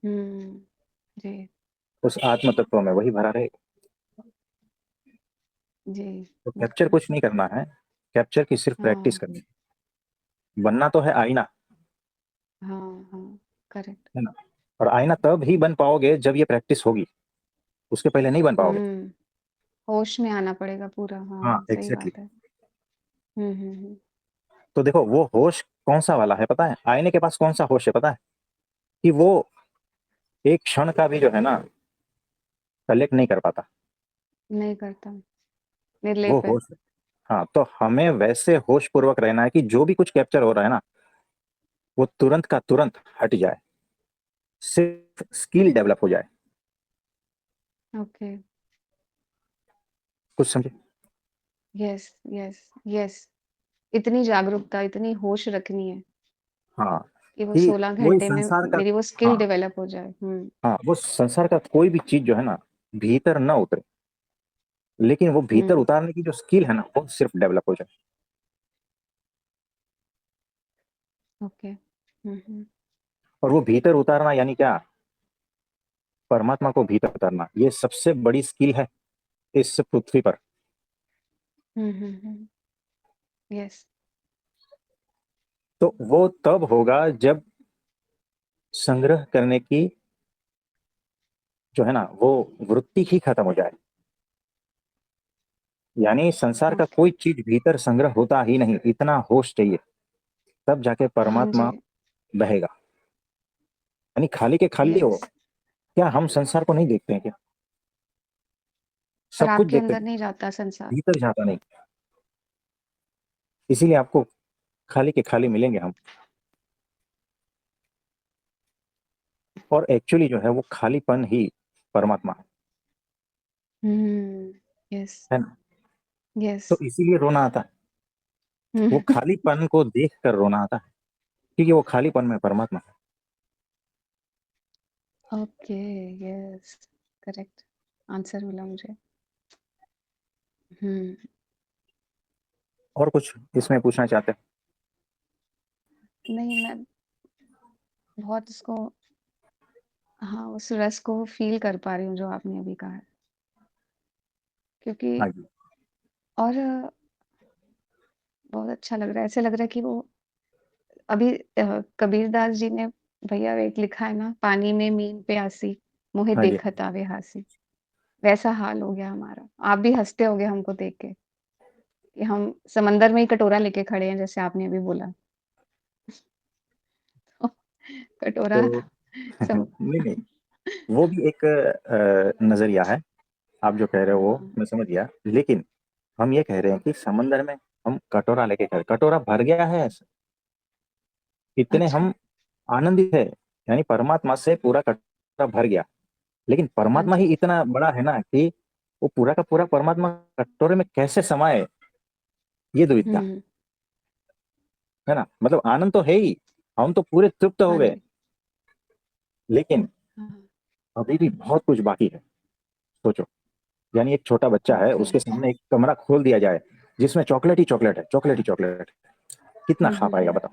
हुँ। जी, उस आत्म तत्व में वही भरा रहेगा। जी, तो कैप्चर बिल्कुल। कुछ नहीं करना है, कैप्चर की सिर्फ़ प्रैक्टिस हाँ, करनी है। बनना तो है आईना, हाँ, हाँ, करेक्ट। है ना? और आईना तब ही बन पाओगे जब ये प्रैक्टिस होगी, उसके पहले नहीं बन पाओगे। हुँ, होश में आना पड़ेगा पूरा, हाँ, हाँ, सही एग्ज़ैक्टली। बात है। हुँ, हुँ, हुँ। तो देखो वो होश कौन-सा वाला है पता है? आईने के पास कौन-सा होश है पता है? कि वो एक क्षण का भी जो है ना कलेक्ट नहीं कर पाता, नहीं करता, वो निर्लेप है। होश है। हाँ, तो हमें वैसे होशपूर्वक रहना है कि जो भी कुछ कैप्चर हो रहा है ना, वो तुरंत का तुरंत हट जाए, सिर्फ़ स्किल डेवलप हो जाए। ओके, कुछ समझे? Yes, yes, yes. इतनी जागरूकता, इतनी होश रखनी है हाँ, कि वो कि 16 वही घंटे में संसार का मेरी वो स्किल हाँ, डेवलप हो जाए। हुँ, हाँ, वो संसार का कोई भी चीज़ जो है ना, भीतर ना उतरे, लेकिन वो भीतर हुँ, उतारने की जो स्किल है ना, वो सिर्फ़ डेवलप हो जाए। ओके। हुँ, हुँ। और वो भीतर उतारना यानी क्या? परमात्मा को भीतर उतारना, ये सबसे बड़ी स्किल है इस पृथ्वी पर। हुँ, हुँ, हुँ। यस, तो वो तब होगा जब संग्रह करने की जो है ना, वो वृत्ति ही खत्म हो जाए। यानी संसार का ओके। कोई चीज़ भीतर संग्रह होता ही नहीं, इतना होश चाहिए, तब जाके हाँ परमात्मा जी, बहेगा। यानी खाली के खाली हो, यस। क्या हम संसार को नहीं देखते हैं क्या? पर सब कुछ आपके देखते अंदर हैं, नहीं जाता संसार। भीतर जाता नहीं। इसीलिए आपको खाली के खाली मिलेंगे हम और एक्चुअली जो है वो खालीपन ही परमात्मा हुँ, यस, है ना? यस। तो इसीलिए रोना आता है। हुँ, वो खालीपन को देखकर रोना आता है, क्योंकि वो खालीपन में परमात्मा है। ओके, यस, करेक्ट आंसर मिला मुझे। हुँ, और कुछ इसमें पूछना चाहते हैं? नहीं मैं बहुत इसको हाँ, उस रस को फ़ील कर पा रही हूँ जो आपने अभी कहा है। क्योंकि हाँ जी, और बहुत अच्छा लग रहा है, ऐसे लग रहा है कि वो अभी कबीरदास जी ने भैया एक लिखा है ना, पानी में मीन प्यासी, मोहे हाँ जी। देखत आवे हासी। वैसा हाल हो गया हमारा। आप भी हँसते होंगे हमको देख के, कि हम समंदर में ही कटोरा लेके खड़े हैं जैसे आपने अभी बोला। कटोरा तो सम नहीं नहीं, वो भी एक नजरिया है। आप जो कह रहे हो वो हाँ, मैं समझ गया, लेकिन हम ये कह रहे हैं कि समंदर में हम कटोरा लेके गए, कटोरा भर गया है, इतने अच्छा, हम आनंदित है, यानी परमात्मा से पूरा कटोरा भर गया। लेकिन हाँ परमात्मा ही जी। इतना बड़ा है ना कि वो पूरा का पूरा परमात्मा कटोरे में कैसे समाये, ये दुविधा हुँ, है ना। मतलब आनंद तो है ही, हम तो पूरे तृप्त हो हाँ गए, जी। लेकिन हाँ, अभी भी बहुत कुछ बाकी है। सोचो, यानी एक छोटा बच्चा है, ओके। उसके सामने एक कमरा खोल दिया जाए जिसमें चॉकलेट ही चॉकलेट है, चॉकलेट ही चॉकलेट, कितना खा पाएगा बताओ,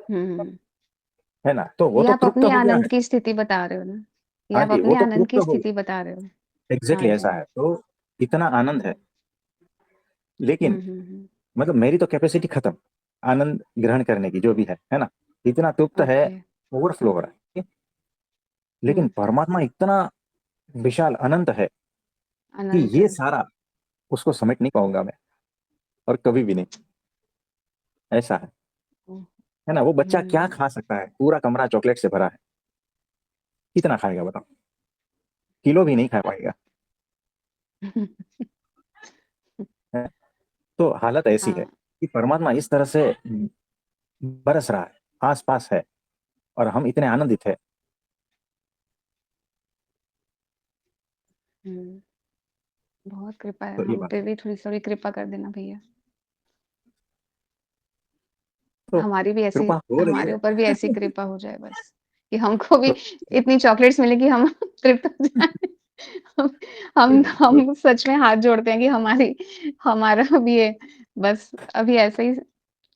हुँ। है ना। तो वो ये तो आप तृप्त अपनी हो गया आनंद है। की स्थिति बता रहे हो ना? ये हाँ आप जी, वो अपने तो आनंद तृप्त की हो, स्थिति बता रहे हो। हाँ एग्जैक्टली ऐसा जी। है। तो इतना आनंद है, लेकिन हुँ। मतलब मेरी तो कैपेसिटी खत्म आनंद ग्रहण करने की, जो भी है ना। इतना तृप्त है, ओके। ओवरफ्लो हो रहा है, ठीक है? लेकिन हुँ, परमात्मा इतना विशाल अनंत है कि अनंत ये है। सारा उसको समेट नहीं पाऊंगा मैं, और कभी भी नहीं। ऐसा ओह! है ना। वो बच्चा क्या हुँ। खा सकता है, पूरा कमरा चॉकलेट से भरा है, कितना खाएगा बताओ, किलो भी नहीं खा पाएगा, है? तो हालत ऐसी है हाँ, कि परमात्मा इस तरह से बरस रहा है, आस पास है, और हम इतने आनंदित है। हुँ। बहुत कृपा है, तो ये हम बात पे है। भी थोड़ी-थोड़ी कृपा कर देना भैया। तो हमारी भी ऐसी कृपा हो रही हमारे है। ऊपर भी ऐसी कृपा हो जाए बस, कि हमको भी तो इतनी चॉकलेट्स मिले कि हम तृप्त हो जाएँ। हम कोई हम नहीं, तो हम सच में हाथ जोड़ते हैं कि हमारा भी ये बस अभी ऐसे ही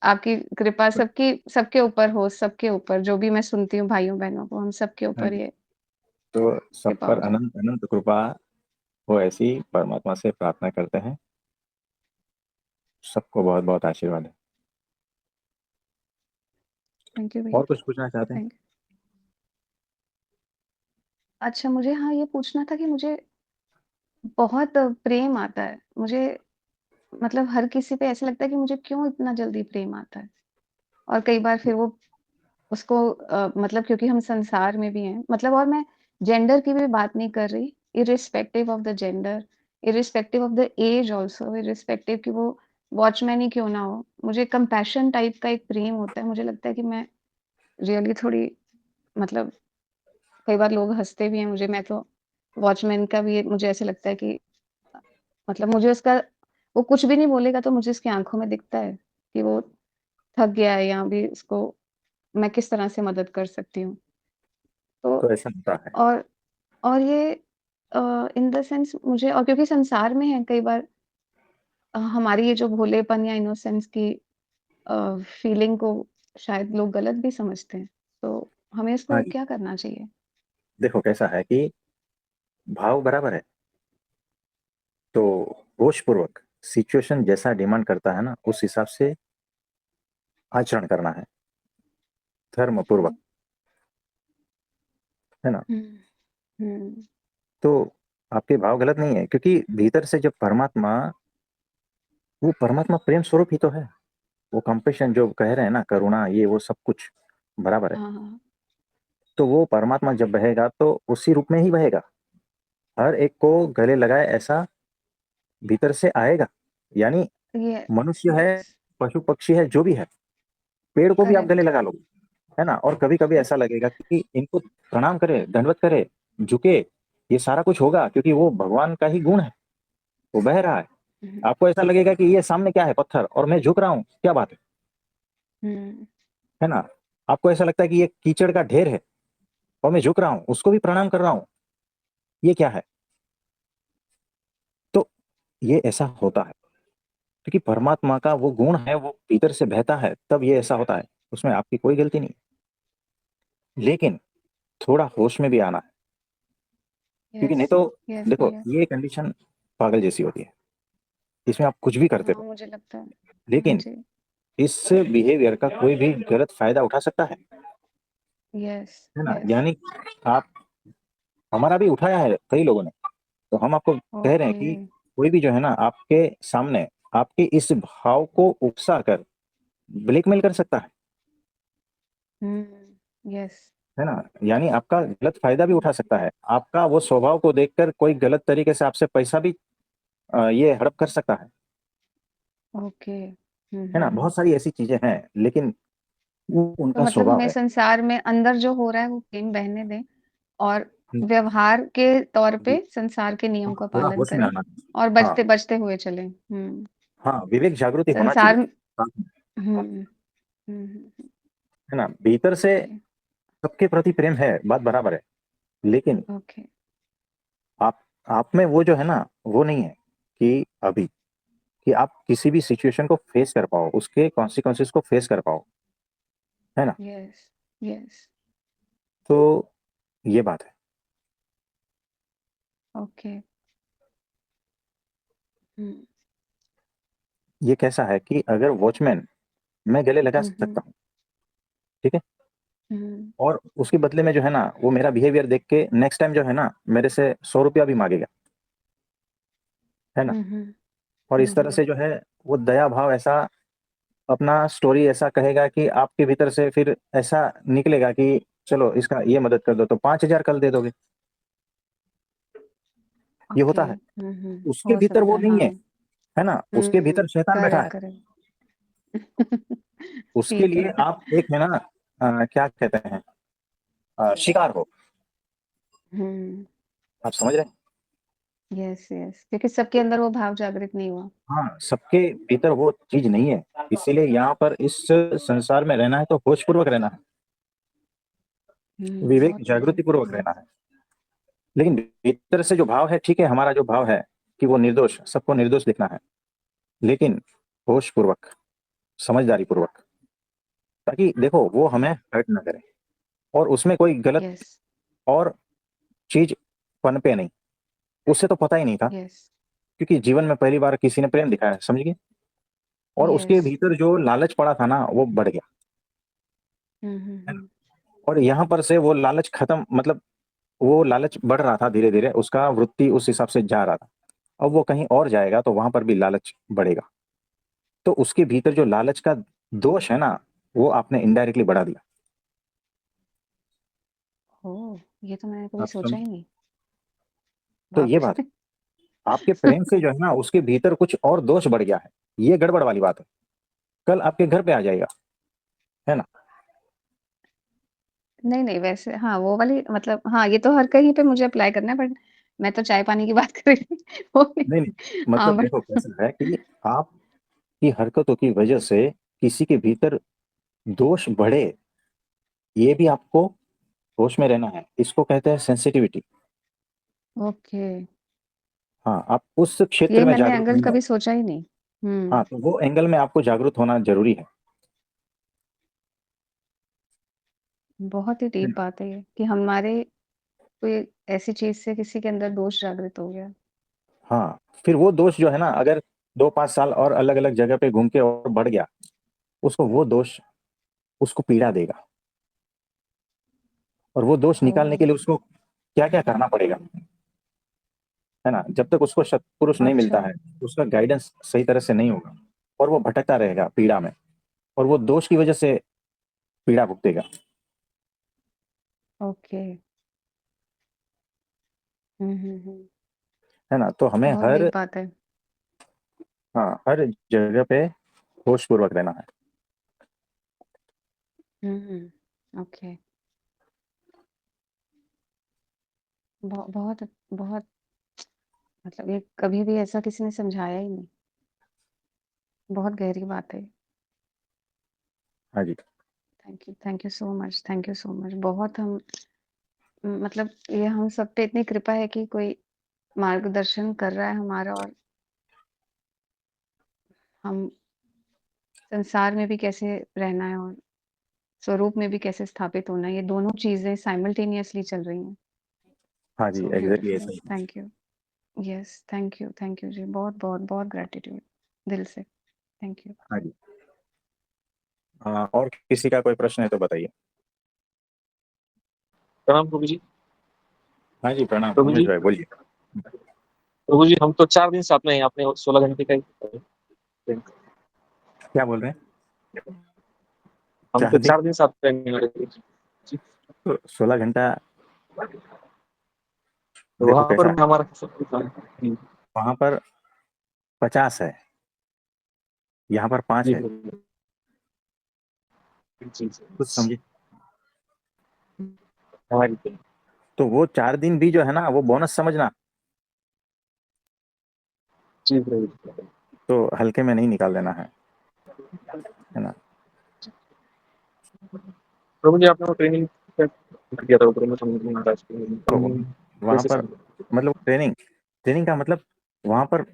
आपकी कृपा सबके ऊपर हो, सबके ऊपर जो भी मैं सुनती हूँ भाइयों-बहनों को, हम सबके हाँ ऊपर जी, ये तो सब कृपा पर हो जाए। अनंत अनंत कृपा हो, ऐसी परमात्मा से प्रार्थना करते हैं। सबको बहुत बहुत आशीर्वाद है। थैंक यू और भैया, कुछ पूछना चाहते हैं? Thank you. अच्छा मुझे हाँ, ये पूछना था कि मुझे बहुत प्रेम आता है। मुझे मतलब हर किसी पे ऐसा लगता है कि मुझे क्यों इतना जल्दी प्रेम आता है? और कई बार फिर वो उसको मतलब क्योंकि हम संसार में भी हैं मतलब और मैं जेंडर की भी बात नहीं कर रही, irrespective of the gender, irrespective of the age also, irrespective कि वो वॉचमैन ही क्यों ना हो। मुझे कंपैशन टाइप का एक प्रेम होता है। मुझे लगता है कि मैं रियली थोड़ी मतलब कई बार लोग हँसते भी हैं मुझे, मैं तो वॉचमैन का भी मुझे ऐसे लगता है कि मतलब मुझे उसका वो कुछ भी नहीं बोलेगा तो मुझे उसकी आँखों में दिखता है कि वो थक गया है या अभी उसको मैं किस तरह से मदद कर सकती हूँ। तो तो ऐसा होता है। और और ये इन द सेंस मुझे और क्योंकि संसार में है कई बार हमारी ये जो भोलेपन या इनोसेंस की फीलिंग को शायद लोग गलत भी समझते हैं। तो हमें हाँ इसको जी, क्या करना चाहिए? देखो कैसा है कि भाव बराबर है, तो होश पूर्वक सिचुएशन जैसा डिमांड करता है ना, उस हिसाब से आचरण करना है, धर्म पूर्वक, है ना। हुँ, हुँ, तो आपके भाव गलत नहीं है, क्योंकि भीतर से जब परमात्मा, वो परमात्मा प्रेम स्वरूप ही तो है। वो कंपेशन जो कह रहे हैं ना, करुणा, ये वो सब कुछ बराबर है। हाँ, हाँ। तो वो परमात्मा जब बहेगा तो उसी रूप में ही बहेगा, हर एक को गले लगाए ऐसा भीतर से आएगा। यानी ये मनुष्य है, यस, पशु पक्षी है, जो भी है, पेड़ को भी आप गले करेक्ट। लगा लो, है ना। और कभी कभी ऐसा लगेगा कि इनको प्रणाम करे, दंडवत करे, झुके, ये सारा कुछ होगा क्योंकि वो भगवान का ही गुण है, वो बह रहा है। हुँ, आपको ऐसा लगेगा कि ये सामने क्या है, पत्थर, और मैं झुक रहा हूँ, क्या बात हुँ, है ना। आपको ऐसा लगता है कि ये कीचड़ का ढेर है और मैं झुक रहा हूँ, उसको भी प्रणाम कर रहा हूँ, ये क्या है। तो ये ऐसा होता है क्योंकि परमात्मा का वो गुण है, वो भीतर से बहता है, तब ये ऐसा होता है, उसमें आपकी कोई गलती नहीं। लेकिन थोड़ा होश में भी आना है, क्योंकि नहीं यस, तो यस देखो भैया। ये कंडीशन पागल जैसी होती है, इसमें आप कुछ भी करते हाँ, रहो, मुझे लगता है। हाँ लेकिन जी, इस बिहेवियर का कोई भी गलत फायदा उठा सकता यस, है ना। यस। यानी आप, हमारा भी उठाया है कई लोगों ने, तो हम आपको कह रहे हैं ओके। कि कोई भी जो है ना आपके सामने आपके इस भाव को उकसा कर ब्लैकमेल कर सकता है, यस है ना। यानी आपका गलत फायदा भी उठा सकता है, आपका वो स्वभाव को देखकर कोई गलत तरीके से आपसे पैसा भी ये हड़प कर सकता ओके है ना। बहुत सारी ऐसी चीजें हैं, लेकिन वो तो उनका मतलब स्वभाव हमें है। संसार में अंदर जो हो रहा है वो प्रेम बहने दें और हम्म, व्यवहार के तौर पे जी, संसार के नियम का थोड़ा पालन होश में करें आना। और हाँ, बचते बचते हुए चलें। हाँ, विवेक जागृति होना संसार चाहिए में साथ में, हुँ, हुँ, है ना। भीतर से ओके, सबके प्रति प्रेम है, बात बराबर है, लेकिन ओके, आप आप में वो जो है ना, वो नहीं है कि अभी कि आप किसी भी सिचुएशन को फेस कर पाओ, उसके कॉन्सिक्वेंसेस को फेस कर पाओ, है ना। यस, यस, तो ये बात है। ओके, हुँ, ये कैसा है कि अगर वॉचमैन मैं गले लगा हुँ, सकता हूँ, ठीक है, हुँ, और उसके बदले में जो है ना, वो मेरा बिहेवियर देख के नेक्स्ट टाइम जो है ना, मेरे से 100 रुपया भी मांगेगा, है ना। हुँ, हुँ, और हुँ, इस तरह हुँ, से जो है, वो दया भाव ऐसा अपना स्टोरी ऐसा कहेगा कि आपके भीतर से फिर ऐसा निकलेगा कि चलो इसका ये मदद कर दो, तो 5,000 कल दे दोगे। ये ओके, होता है। उसके हो भीतर सकता वो है, नहीं हाँ, है ना। उसके भीतर शैतान बैठा करेक्ट, है। करेक्ट उसके ठीक लिए है, आप एक है ना, क्या कहते हैं, शिकार हो। हुँ, आप समझ रहे हैं। यस, यस क्योंकि सबके अंदर वो भाव जागृत नहीं हुआ। हाँ, सबके भीतर वो चीज नहीं है, इसीलिए यहाँ पर इस संसार में रहना है तो होश पूर्वक रहना है, विवेक बहुत बढ़िया, जागृति पूर्वक बहुत रहना है। लेकिन भीतर से जो भाव है, ठीक है, हमारा जो भाव है कि वो निर्दोष, सबको निर्दोष दिखना है, लेकिन होश पूर्वक, समझदारी पूर्वक, ताकि देखो वो हमें हर्ट ना करे और उसमें कोई गलत यस, और चीज पनपे नहीं। उससे तो पता ही नहीं था, यस, क्योंकि जीवन में पहली बार किसी ने प्रेम दिखाया, समझ गए। और उसके यस, भीतर जो लालच पड़ा था ना, वो बढ़ गया, हुँ, हुँ, है ना। हुँ, और यहाँ पर से वो लालच खत्म, मतलब वो लालच बढ़ रहा था धीरे धीरे, उसका वृत्ति उस हिसाब से जा रहा था। अब वो कहीं और जाएगा तो वहां पर भी लालच बढ़ेगा, तो उसके भीतर जो लालच का दोष है ना, वो आपने इनडायरेक्टली बढ़ा दिया। ओह! ये तो मैंने कभी आप सोचा समझ, ही नहीं, तो बाप ये बात रे! है। आपके प्रेम से जो है ना, उसके भीतर कुछ और दोष बढ़ गया है, ये गड़बड़ वाली बात है। कल आपके घर पे आ जाएगा, है ना। नहीं, नहीं वैसे हाँ, वो वाली मतलब हाँ, ये तो हर कहीं पे मुझे अप्लाई करना है बट मैं तो चाय-पानी की बात कर रही थी वो नहीं नहीं नहीं, हाँ, मतलब बट देखो कैसा है कि आपकी हरकतों की वजह से किसी के भीतर दोष बढ़े, ये भी आपको होश में रहना है। इसको कहते हैं सेंसिटिविटी। ओके, हाँ, आप उस क्षेत्र ये में मैंने जागरूक एंगल नहीं है। कभी सोचा ही नहीं। हाँ, हुँ, तो वो एंगल में आपको जागरूक होना जरूरी बहुत ही है डीप ना? बात है ये कि हमारे कोई ऐसी चीज़ से किसी के अंदर दोष जागृत हो गया। हाँ, फिर वो दोष जो है ना, अगर 2-5 साल और अलग अलग जगह पे घूम के और बढ़ गया, उसको वो दोष उसको पीड़ा देगा। और वो दोष निकालने के ओह! लिए उसको क्या क्या करना पड़ेगा, है ना। जब तक उसको सत्पुरुष नहीं मिलता अच्छा, है, उसका गाइडेंस सही तरह से नहीं होगा, और वो भटकता रहेगा पीड़ा में, और वो दोष की वजह से पीड़ा भुगतेगा, ओके। हुँ, हुँ, हुँ। है ना। तो हमें बहुत हर, डीप बात है। हाँ, हर जगह पे होश पूर्वक रहना है। हुँ, ओके। बहुत बहुत मतलब ये कभी भी ऐसा किसी ने समझाया ही नहीं। बहुत गहरी बात है। हाँ जी। Thank you so much, thank you so much. बहुत हम मतलब ये हम सब पे इतनी कृपा है कि कोई मार्गदर्शन कर रहा है हमारा और हम संसार में भी कैसे रहना है और स्वरूप में भी कैसे स्थापित होना है, ये दोनों चीज़ें साइमल्टेनियसली चल रही हैं। हाँ जी, सो एग्जैक्टली ब्यूटीफुल, ऐसा ही। Thank you. Yes, thank you जी। बहुत-बहुत बहुत ग्रैटिट्यूड दिल से। Thank you. हाँ जी। और किसी का कोई प्रश्न है तो बताइए। प्रणाम प्रभु जी। हाँ जी, प्रणाम प्रभु उमेश जी, भाई, बोलिए। प्रभु जी हम तो 4 दिन साथ में हैं, आपने 16 घंटे का ही क्या बोल रहे हैं। हम 4 तो दिन 4 दिन साथ रहेंगे हमारे दोस्त। जी, तो 16 घंटा तो देखो वहाँ पर कैसा है, हमारा सब कुछ जी, वहां पर 50 है, यहाँ पर 5 जी, है, जी, कुछ समझे। हमारी टीम। तो वो 4 दिन भी जो है ना वो बोनस समझना, जी, प्रभु। तो हल्के में नहीं निकाल देना है ना। प्रभु जी, आपने वो ट्रेनिंग किया था, वो प्रमोशन महाराज की, तो वहां कैसे पर सब? मतलब ट्रेनिंग ट्रेनिंग का मतलब वहां पर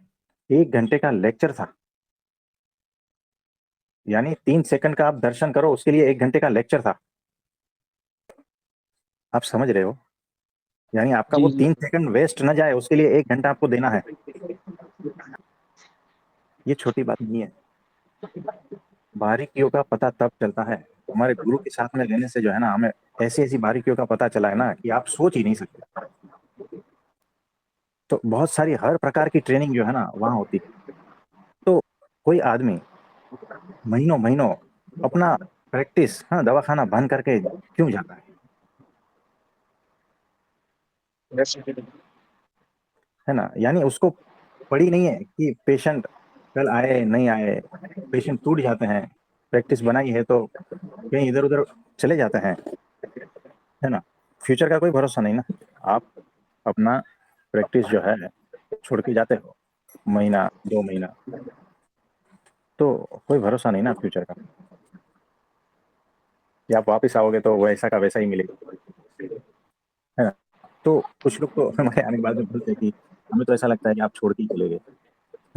1 घंटे का लेक्चर था, यानी 3 सेकंड का आप दर्शन करो उसके लिए 1 घंटे का लेक्चर था। आप समझ रहे हो, यानी आपका जी, वो जी, 3 सेकंड वेस्ट न जाए उसके लिए 1 घंटा आपको देना है। ये छोटी बात नहीं है। बारीकियों का पता तब चलता है, हमारे गुरु के साथ में रहने से जो है ना हमें ऐसी ऐसी बारीकियों का पता चला है ना कि आप सोच ही नहीं सकते। तो बहुत सारी हर प्रकार की ट्रेनिंग जो है ना वहां होती है। तो कोई आदमी महीनों महीनों अपना प्रैक्टिस, हाँ, दवाखाना बंद करके क्यों जाता है ना। यानी उसको पड़ी नहीं है कि पेशेंट कल आए नहीं आए, पेशेंट टूट जाते हैं, प्रैक्टिस बनाई है तो कहीं इधर उधर चले जाते हैं, है ना। फ्यूचर का कोई भरोसा नहीं ना। आप अपना प्रैक्टिस जो है छोड़ के जाते हो महीना 2 महीना, तो कोई भरोसा नहीं ना फ्यूचर का, कि आप वापस आओगे तो वैसा का वैसा ही मिलेगा, है ना। तो कुछ लोग तो हमारे आने के बाद में बोलते हैं कि हमें तो ऐसा लगता है कि आप छोड़ के ही चले गए,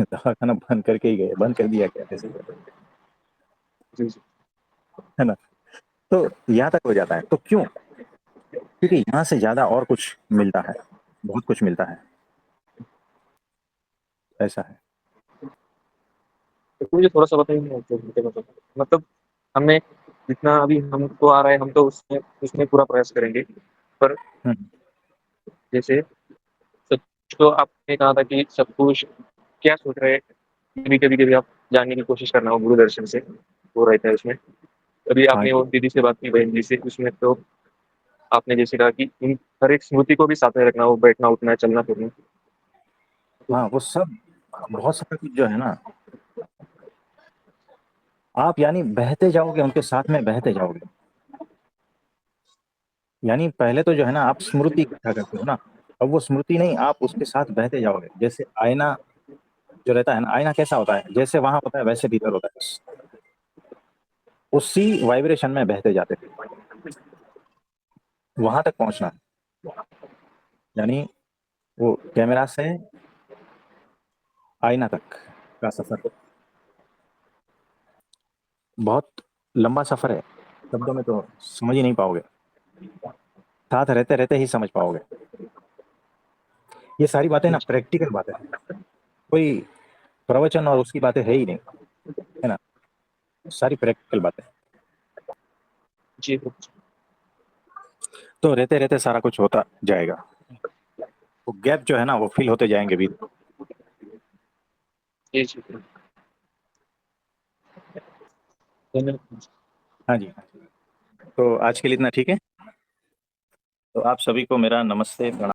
दवाखाना बंद करके ही गए, बंद कर दिया क्या ऐसे, जी, जी, है ना। तो यहाँ तक हो जाता है। तो क्यों? क्योंकि यहाँ से ज्यादा और कुछ मिलता है, बहुत कुछ मिलता है, ऐसा है। तो मुझे थोड़ा सा बताइए, मतलब हमें जितना अभी हमको आ रहा है, हम तो उसमें उसमें पूरा प्रयास करेंगे। पर हम्म, जैसे सब तो आपने कहा था कि सब कुछ क्या सोच रहे हैं, कभी-कभी आप जानने की कोशिश करना हो गुरु दर्शन से, वो रहता है उसमें। अभी हाँ आपने वो दीदी से बात की, बहन जी से, उसमें तो आपने जैसे कहा कि इन हर एक स्मृति को भी साथ में रखना हो, बैठना, उठना, चलना, फिरना। हाँ, वो सब बहुत सारा कुछ जो है ना, आप यानी बहते जाओगे उनके साथ में, बहते जाओगे। यानी पहले तो जो है ना आप स्मृति इकट्ठा करते हो ना, अब वो स्मृति नहीं, आप उसके साथ बहते जाओगे। जैसे आईना जो रहता है ना, आईना कैसा होता है, जैसे वहां होता है वैसे भीतर होता है, उसी वाइब्रेशन में बहते जाते हैं, वहां तक पहुंचना है। यानी वो कैमरा से आईना तक का सफर बहुत लंबा सफर है, शब्दों में तो समझ ही नहीं पाओगे, साथ रहते रहते ही समझ पाओगे। ये सारी बातें ना प्रैक्टिकल बातें हैं, कोई प्रवचन और उसकी बातें है ही नहीं, है ना, सारी प्रैक्टिकल बातें। जी, तो रहते रहते सारा कुछ होता जाएगा, वो गैप जो है ना वो फिल होते जाएंगे भी। जी, जी, धन्यवाद। हाँ जी, हाँ जी। तो आज के लिए इतना ठीक है। तो आप सभी को मेरा नमस्ते, प्रणाम।